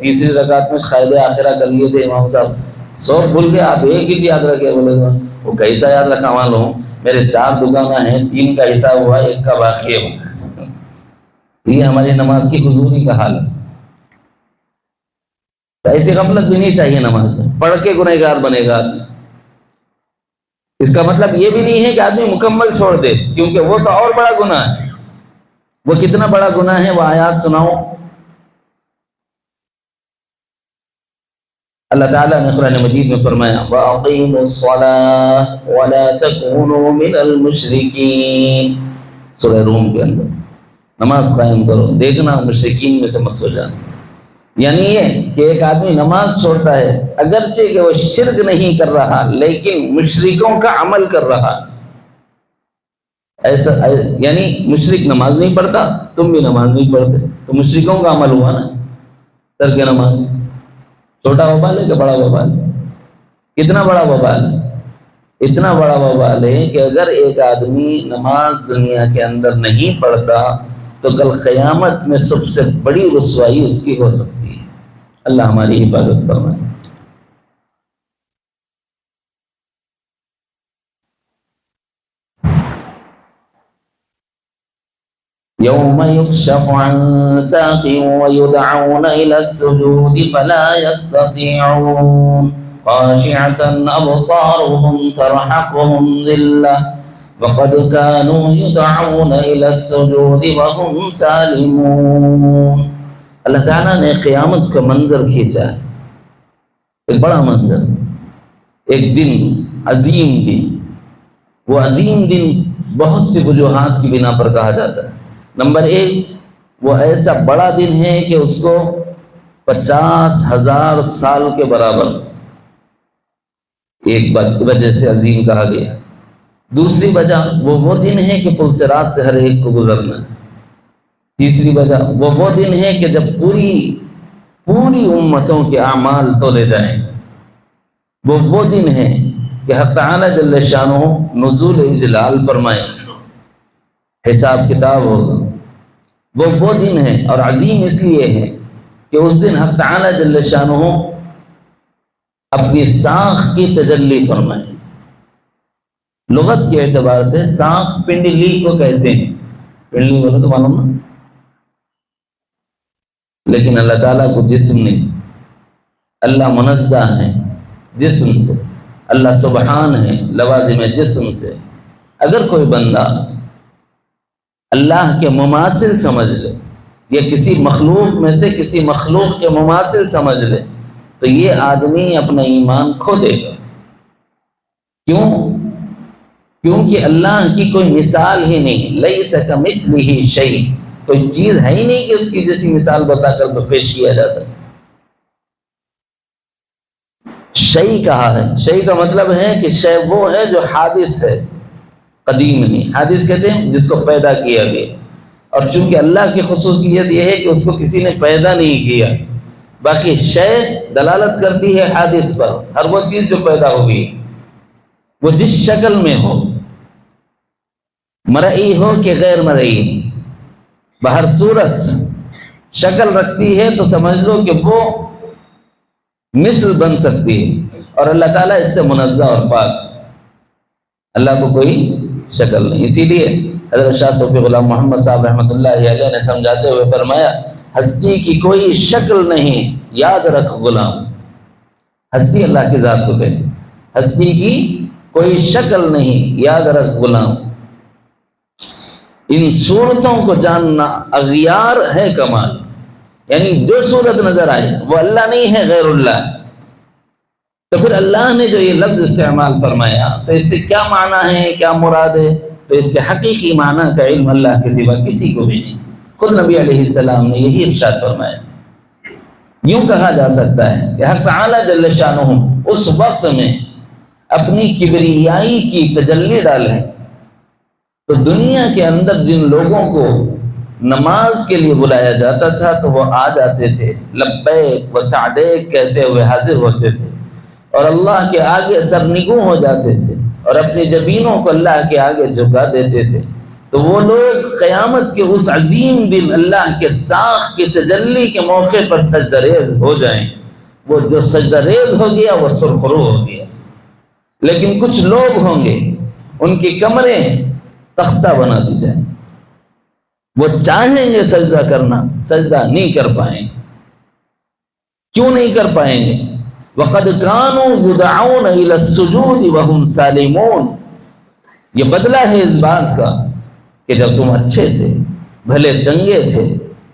تیسری رکعت میں قائد آخرہ کر لیے تھے امام صاحب، سب بھول کے آپ ایک ہی یاد رکھے۔ بولے وہ کیسا یاد رکھا؟ معلوم میرے 4 دکانیں ہیں، 3 کا حصہ ہوا، 1 کا باقی ہے۔ یہ ہماری نماز کی حضوری کا حال ہے۔ ایسی غفلت بھی نہیں چاہیے نماز میں، پڑھ کے گنہگار بنے گا آدمی۔ اس کا مطلب یہ بھی نہیں ہے کہ آدمی مکمل چھوڑ دے، کیونکہ وہ تو اور بڑا گناہ ہے۔ وہ کتنا بڑا گناہ ہے وہ آیات سناؤ۔ اللہ تعالیٰ نے قرآن مجید میں فرمایا وَأَقِيمُوا الصَّلَاةَ وَلَا تَكُونُوا مِنَ الْمُشْرِكِينَ، سورہ روم کے اندر، نماز قائم کرو، دیکھنا مشرکین میں سے مت ہو جانا۔ یعنی یہ کہ ایک آدمی نماز چھوڑتا ہے اگرچہ کہ وہ شرک نہیں کر رہا، لیکن مشرکوں کا عمل کر رہا، ایسا یعنی مشرک نماز نہیں پڑھتا، تم بھی نماز نہیں پڑھتے، تو مشرکوں کا عمل ہوا نا ترک نماز۔ چھوٹا وبال ہے کہ بڑا وبال ہے؟ کتنا بڑا وبال ہے؟ اتنا بڑا وبال ہے کہ اگر ایک آدمی نماز دنیا کے اندر نہیں پڑھتا تو کل قیامت میں سب سے بڑی رسوائی اس کی ہو سکتی ہے۔ اللہ ہماری حفاظت فرمائے۔ یوم یکشف عن ساق ویدعون الى السجود فلا يستطيعون خاشعة ابصارهم ترحقهم ذلة وقد كانوا يدعون الى السجود وهم سالمون۔ اللہ تعالیٰ نے قیامت کا منظر کھینچا ہے، ایک بڑا منظر، ایک دن، عظیم دن۔ وہ عظیم دن بہت سی وجوہات کی بنا پر کہا جاتا ہے۔ نمبر 1، وہ ایسا بڑا دن ہے کہ اس کو 50,000 سال کے برابر ایک وجہ سے عظیم کہا گیا۔ دوسری وجہ وہ دن ہے کہ پل صراط سے ہر ایک کو گزرنا ہے۔ تیسری وجہ وہ دن ہے کہ جب پوری امتوں کے اعمال تولے جائیں۔ وہ دن ہے کہ حق تعالی جل شانہ نزول اجلال فرمائے، حساب کتاب ہوگا۔ وہ دن ہے، اور عظیم اس لیے ہے کہ اس دن حق تعالی جل شانہ اپنی ساخ کی تجلی فرمائے۔ لغت کے اعتبار سے ساخ پنڈلی کو کہتے ہیں، پنڈلی بولے تو معلوم نا، لیکن اللہ تعالیٰ کو جسم نہیں، اللہ منزہ ہے جسم سے، اللہ سبحان ہے لوازم جسم سے۔ اگر کوئی بندہ اللہ کے مماثل سمجھ لے یا کسی مخلوق میں سے کسی مخلوق کے مماثل سمجھ لے تو یہ آدمی اپنا ایمان کھو دے گا۔ کیونکہ اللہ کی کوئی مثال ہی نہیں، لیس کمثلہ شیء، کوئی چیز ہے ہی نہیں کہ اس کی جیسی مثال بتا کر تو پیش کیا جا سکے۔ شیء کہا ہے، شیء کا مطلب ہے کہ شیء وہ ہے جو حادث ہے، قدیم نہیں۔ حادث کہتے ہیں جس کو پیدا کیا گیا، اور چونکہ اللہ کی خصوصیت یہ ہے کہ اس کو کسی نے پیدا نہیں کیا، باقی شیء دلالت کرتی ہے حادث پر، ہر وہ چیز جو پیدا ہوئی، وہ جس شکل میں ہو، مرئی ہو کہ غیر مرئی، بہر صورت شکل رکھتی ہے تو سمجھ لو کہ وہ مثل بن سکتی ہے، اور اللہ تعالیٰ اس سے منزہ اور پاک۔ اللہ کو کوئی شکل نہیں. اسی لیے حضرت شاہ صوفی غلام محمد صاحب رحمۃ اللہ علیہ نے سمجھاتے ہوئے فرمایا ہستی کی کوئی شکل نہیں یاد رکھ غلام. ہستی اللہ کی ذات کو کہتے ہیں، ہستی کی کوئی شکل نہیں یاد رکھ غلام. ان صورتوں کو جاننا اغیار ہے کمال، یعنی جو صورت نظر آئے وہ اللہ نہیں ہے، غیر اللہ. تو پھر اللہ نے جو یہ لفظ استعمال فرمایا تو اس سے کیا معنی ہے، کیا مراد ہے؟ تو اس کے حقیقی معنی کا علم اللہ کے سوا کسی کو بھی نہیں. خود نبی علیہ السلام نے یہی ارشاد فرمایا. یوں کہا جا سکتا ہے کہ حق تعالی جل شانہ اس وقت میں اپنی کبریائی کی تجلی ڈالیں تو دنیا کے اندر جن لوگوں کو نماز کے لیے بلایا جاتا تھا تو وہ آ جاتے تھے، لبیک و سعدیک کہتے ہوئے حاضر ہوتے تھے اور اللہ کے آگے سرنگوں ہو جاتے تھے اور اپنی جبینوں کو اللہ کے آگے جھکا دیتے تھے. تو وہ لوگ قیامت کے اس عظیم دن اللہ کے ساخ کی تجلی کے موقع پر سجدہ ریز ہو جائیں. وہ جو سجدہ ریز ہو گیا وہ سرخرو ہو گیا. لیکن کچھ لوگ ہوں گے ان کی کمریں تختہ بنا دی جائیں، وہ چاہیں گے سجدہ کرنا، سجدہ نہیں کر پائیں گے. کیوں نہیں کر پائیں گے؟ وَقَدْ كَانُوا يُدْعَوْنَ إِلَى السُّجُودِ وَهُمْ سَالِمُونَ. یہ بدلہ ہے اس بات کا کہ جب تم اچھے تھے، بھلے چنگے تھے،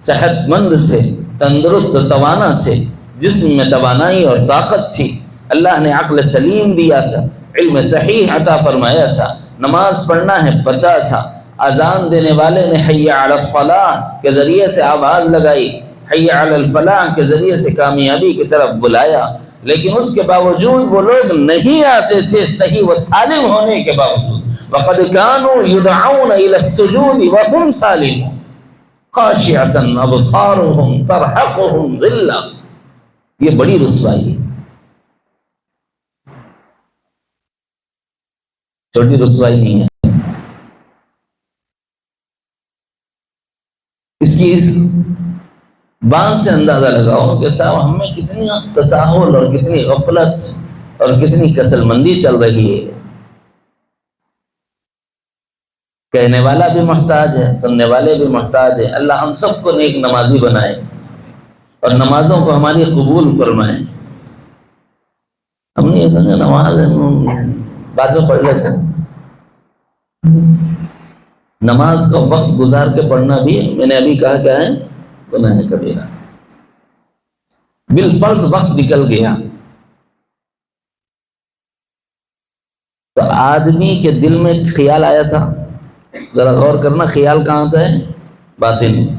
صحت مند تھے، تندرست توانا تھے، جسم میں توانائی اور طاقت تھی، اللہ نے عقل سلیم دیا تھا، علم صحیح عطا فرمایا تھا، نماز پڑھنا ہے پتہ تھا، اذان دینے والے نے حی علی الصلاۃ کے ذریعے سے آواز لگائی، حی علی الفلاح کے ذریعے سے کامیابی کی طرف بلایا. لیکن اس کے باوجود وہ لوگ نہیں آتے تھے صحیح و سالم ہونے کے باوجود. وَقَدْ كَانُوا يُدْعَوْنَ إِلَى السُّجُودِ وَهُمْ سَالِمُونَ خَاشِعَةً أَبْصَارُهُمْ تَرْحَقُهُمْ ذِلَّةٌ. یہ بڑی رسوائی ہے، چھوٹی رسوائی نہیں ہے. اس کی اس بات سے اندازہ لگاؤ کہ صاحب ہم میں کتنی تساہل اور کتنی غفلت اور کتنی کسل مندی چل رہی ہے. کہنے والا بھی محتاج ہے، سننے والے بھی محتاج ہیں. اللہ ہم سب کو نیک نمازی بنائے اور نمازوں کو ہماری قبول فرمائے. ہم نے یہ سمجھا نماز بعد میں پڑھ لیتے ہیں. نماز کا وقت گزار کے پڑھنا بھی میں نے ابھی کہا کیا ہے، گناہ کبیرہ. بالفرض وقت نکل گیا تو آدمی کے دل میں خیال آیا تھا. ذرا غور کرنا، خیال کہاں آتا ہے؟ باطن میں.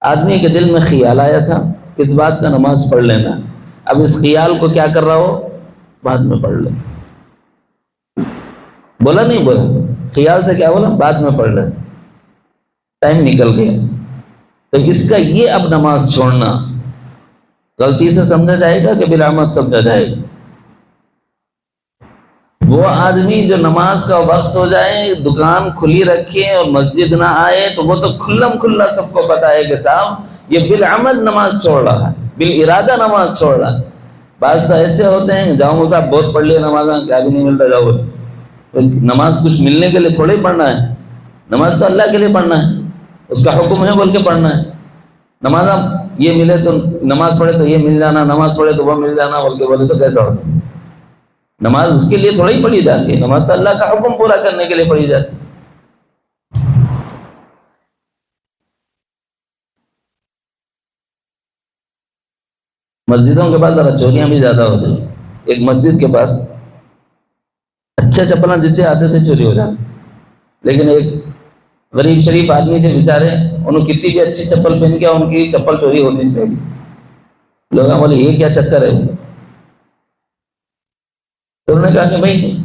آدمی کے دل میں خیال آیا تھا کس بات کا؟ نماز پڑھ لینا. اب اس خیال کو کیا کر رہا ہو؟ بعد میں پڑھ لے. بولا نہیں بولا؟ خیال سے کیا بولا؟ بعد میں پڑھ لے. ٹائم نکل گیا. تو اس کا یہ اب نماز چھوڑنا غلطی سے سمجھا جائے گا کہ بالعمد سمجھا جائے گا؟ وہ آدمی جو نماز کا وقت ہو جائے، دکان کھلی رکھے اور مسجد نہ آئے تو وہ تو کھلم کھلا سب کو پتا ہے کہ صاحب یہ بالعمل نماز چھوڑ رہا ہے، بالارادہ نماز چھوڑ رہا ہے. بعض تو ایسے ہوتے ہیں جاؤ صاحب بہت پڑھ لیے نماز، کیا بھی نہیں ملتا جاؤ. نماز کچھ ملنے کے لیے تھوڑے ہی پڑھنا ہے، نماز تو اللہ کے لیے پڑھنا ہے، اس کا حکم ہے بول کے پڑھنا ہے. نماز اب یہ ملے تو نماز پڑھے تو یہ مل جانا، نماز پڑھے تو وہ مل جانا بول کے بولے تو کیسا ہوتا؟ نماز اس کے لیے تھوڑی ہی پڑھی جاتی ہے، نماز تو اللہ کا حکم پورا کرنے کے لیے پڑھی جاتی ہے. مسجدوں کے پاس ذرا چوریاں بھی زیادہ ہوتی ہیں. ایک مسجد کے پاس اچھے چپلاں جتنے آتے تھے چوری ہو جاتے تھے. لیکن ایک غریب شریف آدمی تھے بیچارے، انہوں کتنی بھی اچھی چپل پہن کے ان کی چپل چوری ہوتی تھی. لوگ بولے یہ کیا چکر ہے؟ تو انہوں نے کہا کہ بھائی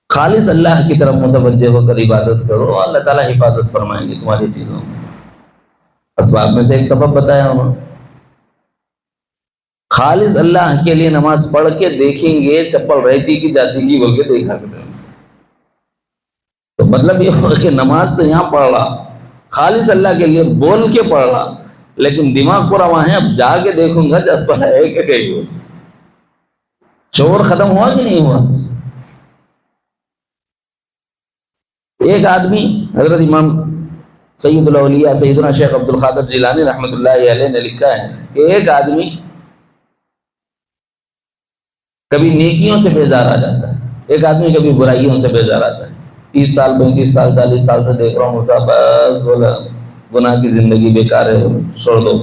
خالص اللہ کی طرف متوجہ ہو کر عبادت کرو، اللہ تعالیٰ حفاظت فرمائیں گے تمہاری چیزوں میں. اسباب میں سے ایک سبب بتایا انہوں نے، خالص اللہ کے لیے نماز پڑھ کے دیکھیں گے چپل رہتی کی جاتی کی بول کے دیکھا کریں. تو مطلب یہ ہو کہ نماز تو یہاں پڑھ رہا، خالص اللہ کے لیے بول کے پڑھ رہا، لیکن دماغ پورا وہاں ہے. اب جا کے دیکھوں گا چپل ہے کہ کہیں ہو. شعور ختم ہوا کہ نہیں ہوا؟ ایک آدمی، حضرت امام سید الاولیاء سیدنا شیخ عبد القادر جیلانی رحمۃ اللہ علیہ نے لکھا ہے کہ ایک آدمی کبھی نیکیوں سے بیزار آ جاتا ہے، ایک آدمی کبھی برائیوں سے بیزار آتا ہے، 30 سال 35 سال 40 سال سے دیکھ رہا ہوں صاحب، بس بولا گناہ کی زندگی بیکار ہے، چھوڑ دو،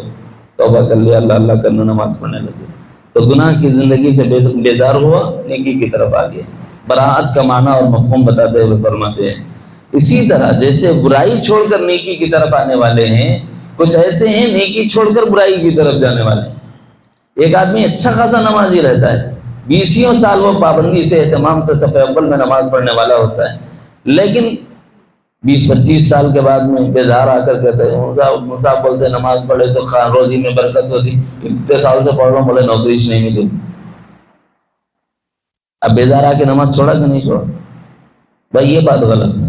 توبہ کر لیا، اللہ اللہ کرنا، نماز پڑھنے لگے، تو گناہ کی زندگی سے بیزار ہوا، نیکی کی طرف آ گیا۔ براءت کا معنی اور مفہوم بتاتے ہوئے فرماتے ہیں اسی طرح جیسے برائی چھوڑ کر نیکی کی طرف آنے والے ہیں، کچھ ایسے ہیں نیکی چھوڑ کر برائی کی طرف جانے والے ہیں۔ ایک آدمی اچھا خاصا نمازی رہتا ہے، 20 سال وہ پابندی سے اہتمام سے صف اول میں نماز پڑھنے والا ہوتا ہے، لیکن 20-25 سال کے بعد میں بیزار آ کر کہتے ہیں، صاحب بولتے ہیں نماز پڑھے تو روزی میں برکت ہوتی، اتنے سال سے پڑھ رہا ہوں، بولے نوکری نہیں ملی۔ اب بیزار آ کے نماز چھوڑا کہ نہیں چھوڑا؟ بھائی یہ بات غلط ہے۔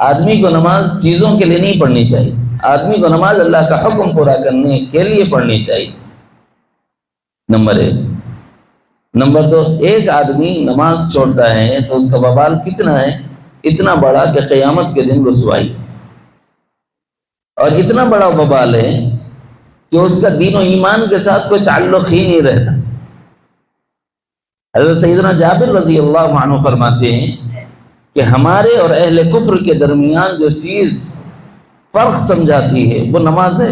آدمی کو نماز چیزوں کے لیے نہیں پڑھنی چاہیے، آدمی کو نماز اللہ کا حکم پورا کرنے کے لیے پڑھنی چاہیے، نمبر 1۔ نمبر 2، ایک آدمی نماز چھوڑتا ہے تو اس کا وبال کتنا ہے؟ اتنا بڑا کہ قیامت کے دن رسوائی، اور اتنا بڑا وبال ہے کہ اس کا دین و ایمان کے ساتھ کوئی تعلق ہی نہیں رہتا۔ حضرت سیدنا جابر رضی اللہ عنہ فرماتے ہیں کہ ہمارے اور اہل کفر کے درمیان جو چیز فرق سمجھاتی ہے وہ نماز ہے۔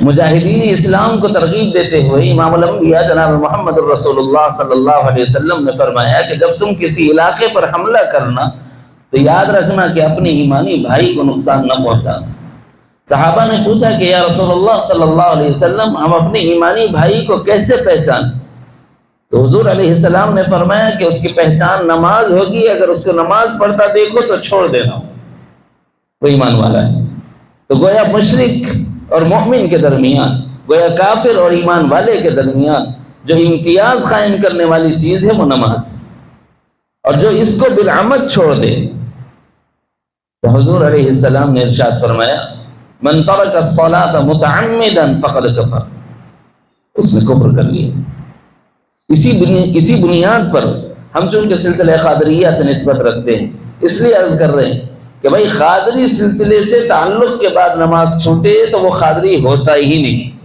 مجاہدین اسلام کو ترغیب دیتے ہوئے امام الانبیاء جناب محمد رسول اللہ صلی اللہ علیہ وسلم نے فرمایا کہ جب تم کسی علاقے پر حملہ کرنا تو یاد رکھنا کہ اپنے ایمانی بھائی کو نقصان نہ پہنچانا۔ صحابہ نے پوچھا کہ یا رسول اللہ صلی اللہ علیہ وسلم ہم اپنے ایمانی بھائی کو کیسے پہچان؟ تو حضور علیہ السلام نے فرمایا کہ اس کی پہچان نماز ہوگی، اگر اس کو نماز پڑھتا دیکھو تو چھوڑ دینا، وہ ایمان والا ہے۔ تو گویا مشرک اور مومن کے درمیان، گویا کافر اور ایمان والے کے درمیان جو امتیاز قائم کرنے والی چیز ہے وہ نماز ہے، اور جو اس کو بالعمد چھوڑ دے تو حضور علیہ السلام نے ارشاد فرمایا من ترک الصلاة متعمدا فقد کفر، اس نے کفر کر لیا۔ اسی بنیاد پر ہم چونکہ سلسلہ قادریہ سے نسبت رکھتے ہیں، اس لیے عرض کر رہے ہیں کہ بھائی قادری سلسلے سے تعلق کے بعد نماز چھوٹے تو وہ قادری ہوتا ہی نہیں۔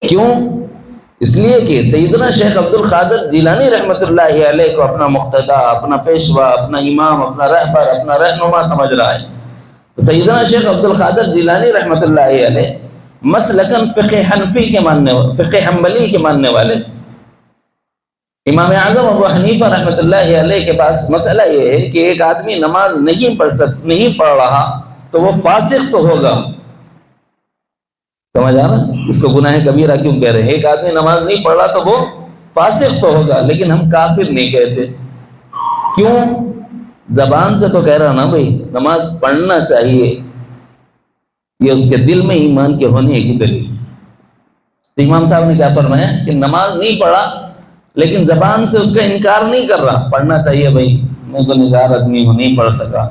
کیوں؟ اس لیے کہ سیدنا شیخ عبد القادر جیلانی رحمۃ اللہ علیہ کو اپنا مقتدا، اپنا پیشوا، اپنا امام، اپنا رہبر، اپنا رہنما سمجھ رہا ہے۔ سیدنا شیخ عبد القادر جیلانی رحمۃ اللہ علیہ مسلکن فقہ حنفی کے ماننے والے، فقہ حنبلی کے ماننے والے۔ امام اعظم ابو حنیفہ رحمۃ اللہ علیہ کے پاس مسئلہ یہ ہے کہ ایک آدمی نماز نہیں پڑھ رہا تو وہ فاسق تو ہوگا، سمجھ آ رہا؟ اس کو گناہ کبیرہ کیوں کہہ رہے ہیں؟ ایک آدمی نماز نہیں پڑھ رہا تو وہ فاسق تو ہوگا، لیکن ہم کافر نہیں کہتے۔ کیوں؟ زبان سے تو کہہ رہا نا بھائی نماز پڑھنا چاہیے، یہ اس کے دل میں ایمان کے ہونے کی دلیل۔ تو امام صاحب نے کیا فرمایا کہ نماز نہیں پڑھا لیکن زبان سے اس کا انکار نہیں کر رہا، پڑھنا چاہیے بھائی، میں تو نگار آدمی ہوں، نہیں پڑھ سکا،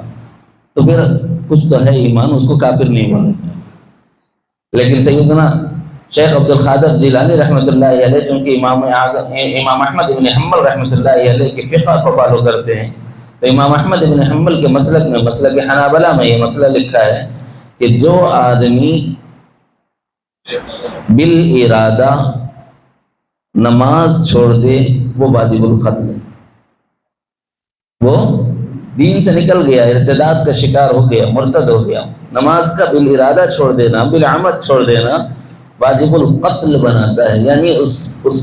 تو پھر کچھ تو ہے ایمان، اس کو کافر نہیں بولے۔ لیکن سیدنا شیخ عبد القادر جیلانی رحمۃ اللہ علیہ چونکہ امام احمد بن حنبل رحمۃ اللہ علیہ کے فقہ کو فالو کرتے ہیں، تو امام احمد بن حنبل کے مسلک میں، مسلک حنابلہ میں یہ مسئلہ لکھا ہے کہ جو آدمی بالارادہ نماز چھوڑ دے وہ واجب القتل ہے، وہ دین سے نکل گیا، ارتداد کا شکار ہو گیا، مرتد ہو گیا۔ نماز کا بالارادہ چھوڑ دینا، بالعمد چھوڑ دینا واجب القتل بناتا ہے، یعنی اس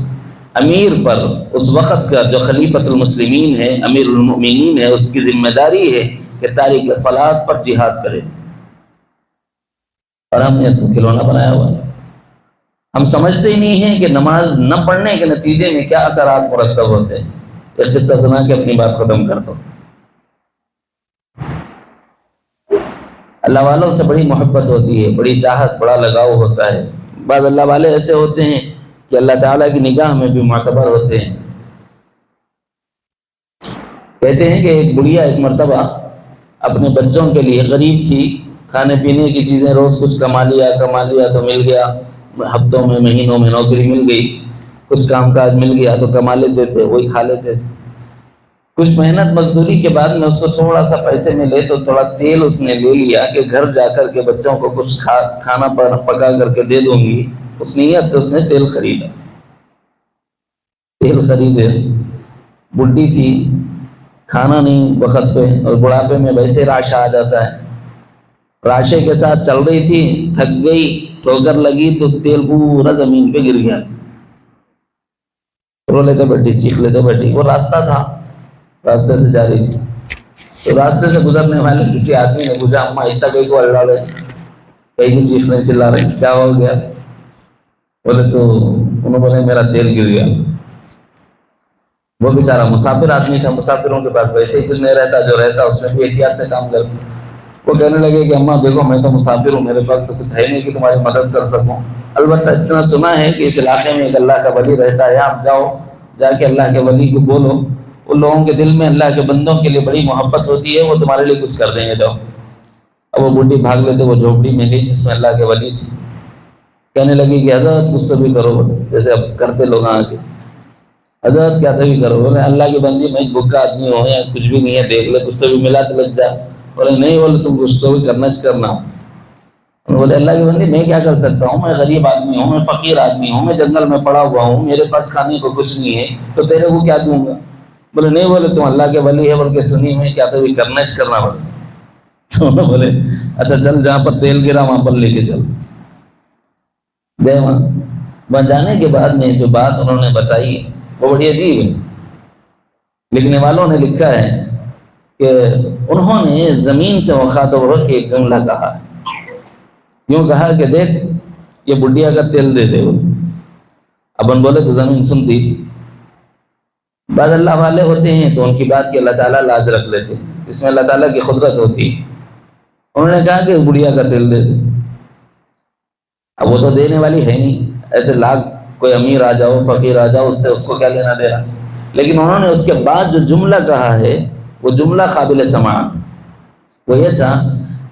امیر پر اس وقت کا جو خلیفۃ المسلمین ہے، امیر المؤمنین ہے، اس کی ذمہ داری ہے کہ تاریک صلاۃ پر جہاد کرے، اور ہم نے اس کو کھلونا بنایا ہوا ہے۔ ہم سمجھتے ہی نہیں ہیں کہ نماز نہ پڑھنے کے نتیجے میں کیا اثرات مرتب ہوتے ہیں۔ ایک قصہ سنا کے اپنی بات ختم کرتا ہوں۔ اللہ والوں سے بڑی محبت ہوتی ہے، بڑی چاہت، بڑا لگاؤ ہوتا ہے۔ بعض اللہ والے ایسے ہوتے ہیں کہ اللہ تعالیٰ کی نگاہ میں بھی معتبر ہوتے ہیں۔ کہتے ہیں کہ ایک بڑھیا ایک مرتبہ اپنے بچوں کے لیے، غریب تھی، کھانے پینے کی چیزیں روز کچھ کما لیا تو مل گیا، ہفتوں میں مہینوں میں نوکری مل گئی، کچھ کام کاج مل گیا تو کما لیتے تھے، وہی کھا لیتے تھے۔ کچھ محنت مزدوری کے بعد میں اس کو تھوڑا سا پیسے میں لے تو تھوڑا تیل اس نے لے لیا کہ گھر جا کر کے بچوں کو کچھ کھانا پکا کر کے دے دوں گی، اس نیت سے اس نے تیل خریدا. تیل خریدے، بڈھی تھی، کھانا نہیں وقت پہ، اور بڑھاپے میں ویسے راشا آ جاتا ہے. راشے کے ساتھ چل رہی تھی، تھک گئی، ٹھوکر لگی تو تیل پورا زمین پہ گر گیا. رو لیتے بیٹھی، چیخ لیتے بیٹھی. وہ راستہ تھا، راستے سے جا رہی تھی تو راستے سے گزرنے والے کسی آدمی نے پوچھا، اماں اتنا کہیں کو اللہ رہے، کہیں کو چیخنے چلا رہے، کیا ہو گیا؟ بولے تو انہوں بولے میرا تیل گر گیا. وہ بیچارہ مسافر آدمی تھا، مسافروں کے پاس ویسے ہی کچھ نہیں رہتا، جو رہتا اس میں بھی احتیاط سے کام کرتا. وہ کہنے لگے کہ اماں دیکھو میں تو مسافر ہوں، میرے پاس تو کچھ ہے نہیں کہ تمہاری مدد کر سکوں. البتہ اتنا سنا ہے کہ اس علاقے میں ایک اللہ کا ولی رہتا ہے، آپ جاؤ، جا کے اللہ کے ولی کو بولو، ان لوگوں کے دل میں اللہ کے بندوں کے لیے بڑی محبت ہوتی ہے، وہ تمہارے لیے کچھ کر دیں گے. جاؤ. اب وہ بڈھی بھاگ لیتے، وہ جھوپڑی میں گئی جس میں اللہ کے ولی تھی. کہنے لگی کہ حضرت کچھ تو بھی کرو، جیسے اب کرتے لوگ آ کے. حضرت کیا تو بھی کرو. بولے اللہ کی بندی میں بھوکا آدمی ہوں یا کچھ بھی نہیں ہے، دیکھ لے کچھ تو بھی ملا تو لگ جا. بولے نہیں، بولے تم کچھ تو بھی کرنا کرنا. بولے اللہ کی بندی میں کیا کر سکتا ہوں، میں غریب آدمی ہوں، میں فقیر آدمی ہوں، میں جنگل میں پڑا ہوا ہوں، میرے پاس کھانے کو کچھ نہیں ہے تو تیرے کو کیا دوں گا. بولے نہیں، بولے تم اللہ کے ولی ہے بول کے سنی میں کیا تو بھی کرنا بولے. تو بولے اچھا چل، جہاں پر تیل گرا وہاں پر لے کے چل. گئے وہاں جانے کے بعد میں جو بات انہوں نے بتائی وہ بڑی عجیب ہے. لکھنے والوں نے لکھا ہے کہ انہوں نے زمین سے مخاطب ہو کے ایک جملہ کہا، یوں کہا کہ دیکھ یہ بڈھیا کا تیل دے دے. ابن بولے تو زمین سنتی. بعض اللہ والے ہوتے ہیں تو ان کی بات کی اللہ تعالیٰ لاج رکھ لیتے ہیں، اس میں اللہ تعالیٰ کی قدرت ہوتی ہے. انہوں نے کہا کہ بڑھیا کا تیل دے دے. اب وہ تو دینے والی ہے نہیں، ایسے لاکھ کوئی امیر آ جاؤ، فقیر آ جاؤ، اس سے اس کو کیا لینا دینا. لیکن انہوں نے اس کے بعد جو جملہ کہا ہے وہ جملہ قابل سماعت. وہ یہ تھا،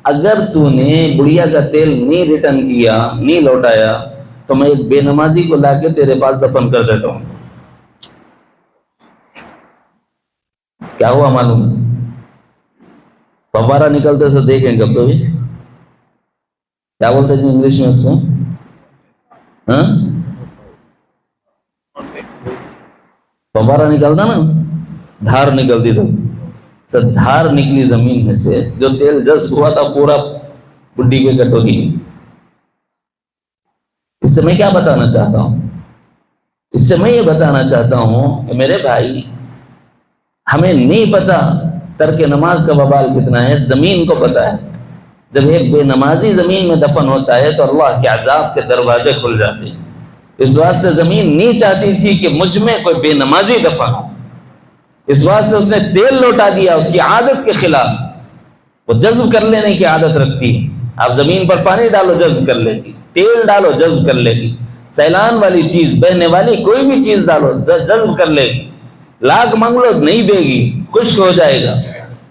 اگر تو نے بڑھیا کا تیل نہیں ریٹرن کیا، نہیں لوٹایا تو میں ایک بے نمازی کو لا کے تیرے پاس دفن کر دیتا ہوں. کیا ہوا معلوم؟ فوارہ نکلتے سے دیکھیں کب تو بھی کیا بولتے ہیں انگلش میں اس کو؟ ہاں، فوارہ نکلتا نا، دھار نکلتی تو سر دھار نکلی زمین میں سے، جو تیل جذب ہوا تھا پورا بڈھی کے کٹوری. اس سے میں کیا بتانا چاہتا ہوں؟ اس سے میں یہ بتانا چاہتا ہوں کہ میرے بھائی، ہمیں نہیں پتا ترک نماز کا وبال کتنا ہے، زمین کو پتا ہے. جب ایک بے نمازی زمین میں دفن ہوتا ہے تو اللہ کے عذاب کے دروازے کھل جاتے ہیں. اس واسطے زمین نہیں چاہتی تھی کہ مجھ میں کوئی بے نمازی دفن ہو، اس واسطے اس نے تیل لوٹا دیا اس کی عادت کے خلاف. وہ جذب کر لینے کی عادت رکھتی ہے. آپ زمین پر پانی ڈالو جذب کر لے گی، تیل ڈالو جذب کر لے گی، سیلان والی چیز، بہنے والی کوئی بھی چیز ڈالو جذب کر لے گی. لاکھ منگلو نہیں دے گی، خشک ہو جائے گا.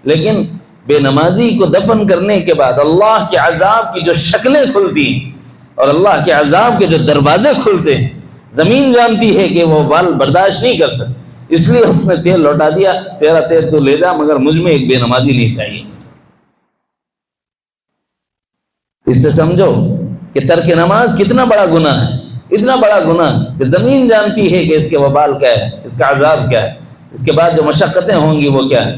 لیکن بے نمازی کو دفن کرنے کے بعد اللہ کے عذاب کی جو شکلیں کھلتی ہیں اور اللہ کے عذاب کے جو دروازے کھلتے ہیں، زمین جانتی ہے کہ وہ بال برداشت نہیں کر سکتے، اس لیے اس نے تیل لوٹا دیا. تیرا تیل تو لے جا، مگر مجھ میں ایک بے نمازی نہیں چاہیے. اس سے سمجھو کہ ترک نماز کتنا بڑا گناہ ہے، اتنا بڑا گناہ کہ زمین جانتی ہے کہ اس کے وبال کیا ہے، اس کا عذاب کیا ہے، اس کے بعد جو مشقتیں ہوں گی وہ کیا ہے.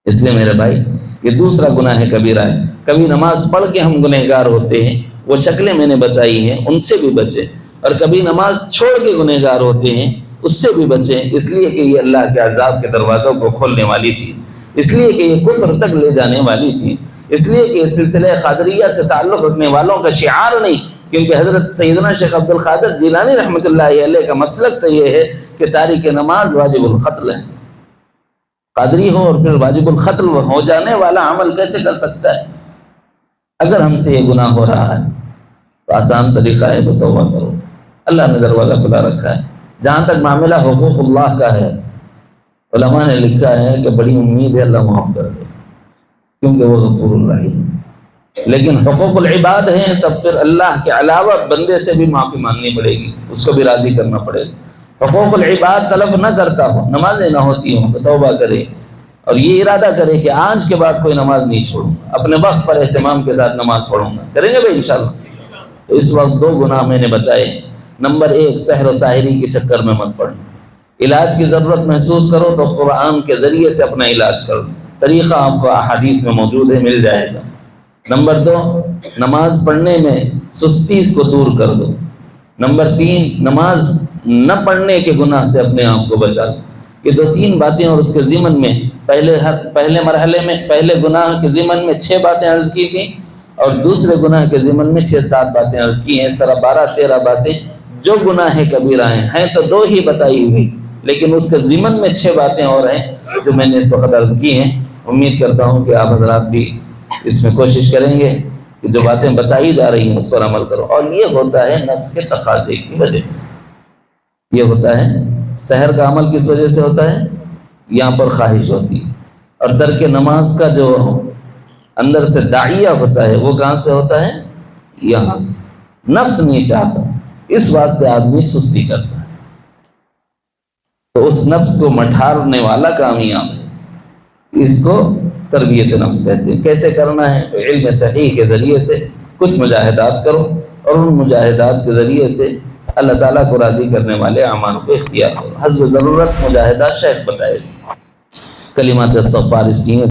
اس لیے میرے بھائی، یہ دوسرا گناہ کبیرہ ہے. کبھی نماز پڑھ کے ہم گنہگار ہوتے ہیں، وہ شکلیں میں نے بتائی ہیں، ان سے بھی بچیں. اور کبھی نماز چھوڑ کے گنہگار ہوتے ہیں، اس سے بھی بچیں، اس لیے کہ یہ اللہ کے عذاب کے دروازوں کو کھولنے والی چیز، اس لیے کہ یہ کفر تک لے جانے والی چیز، اس لیے کہ سلسلہ قادریہ سے تعلق رکھنے والوں کا شعار نہیں. کیونکہ حضرت سیدنا شیخ عبد القادر جیلانی رحمۃ اللہ علیہ کا مسلک تو یہ ہے کہ تارک نماز واجب القتل ہے. قادری ہو اور پھر واجب القتل ہو جانے والا عمل کیسے کر سکتا ہے؟ اگر ہم سے یہ گناہ ہو رہا ہے تو آسان طریقہ ہے تو توبہ کرو. اللہ نے دروازہ کھلا رکھا ہے. جہاں تک معاملہ حقوق اللہ کا ہے، علماء نے لکھا ہے کہ بڑی امید ہے اللہ معاف کر دے، کیونکہ وہ غفور الرحیم. لیکن حقوق العباد ہیں، تب پھر اللہ کے علاوہ بندے سے بھی معافی مانگنی پڑے گی، اس کو بھی راضی کرنا پڑے گا. حقوق العباد طلب نہ کرتا ہو، نمازیں نہ ہوتی ہوں تو توبہ کرے اور یہ ارادہ کرے کہ آج کے بعد کوئی نماز نہیں چھوڑوں گا، اپنے وقت پر اہتمام کے ساتھ نماز پڑھوں گا، کریں گے بھائی انشاءاللہ؟ تو اس وقت 2 گناہ میں نے بتائے۔ نمبر 1، سحر و ساحری کے چکر میں مت پڑھنا۔ علاج کی ضرورت محسوس کرو تو قرآن کے ذریعے سے اپنا علاج کرو، طریقہ آپ کو احادیث میں موجود ہے، مل جائے گا۔ نمبر 2، نماز پڑھنے میں سستی کو دور کر دو۔ نمبر 3، نماز نہ پڑھنے کے گناہ سے اپنے آپ کو بچا دو۔ یہ 2-3 باتیں اور اس کے ضمن میں پہلے مرحلے میں پہلے گناہ کے ضمن میں 6 باتیں عرض کی تھیں اور دوسرے گناہ کے ضمن میں 6-7 باتیں عرض کی ہیں۔ اس طرح 12-13 باتیں جو گناہ کبیرہ ہیں تو 2 ہی بتائی ہوئی، لیکن اس کے ضمن میں 6 باتیں اور ہیں جو میں نے اس وقت عرض کی ہیں۔ امید کرتا ہوں کہ آپ حضرات بھی اس میں کوشش کریں گے کہ جو باتیں بتائی جا رہی ہیں اس پر عمل کرو، اور یہ ہوتا ہے نفس کے تقاضے کی وجہ سے۔ یہ ہوتا ہے سحر کا عمل کس وجہ سے ہوتا ہے؟ یہاں پر خواہش ہوتی ہے، اور ترک نماز کا جو اندر سے داعیہ ہوتا ہے وہ کہاں سے ہوتا ہے؟ یہاں سے۔ نفس نہیں چاہتا، اس واسطے آدمی سستی کرتا ہے، تو اس نفس کو مٹھارنے والا کامیاب ہے۔ اس کو تربیت نفس کہتے ہیں۔ کیسے کرنا ہے؟ علم صحیح کے ذریعے سے کچھ مجاہدات کرو، اور ان مجاہدات کے ذریعے سے اللہ تعالیٰ کو راضی کرنے والے اعمال کو اختیار کرو۔ حسب ضرورت مجاہدات شیخ بتائے۔ کلمات استغفار اس لیے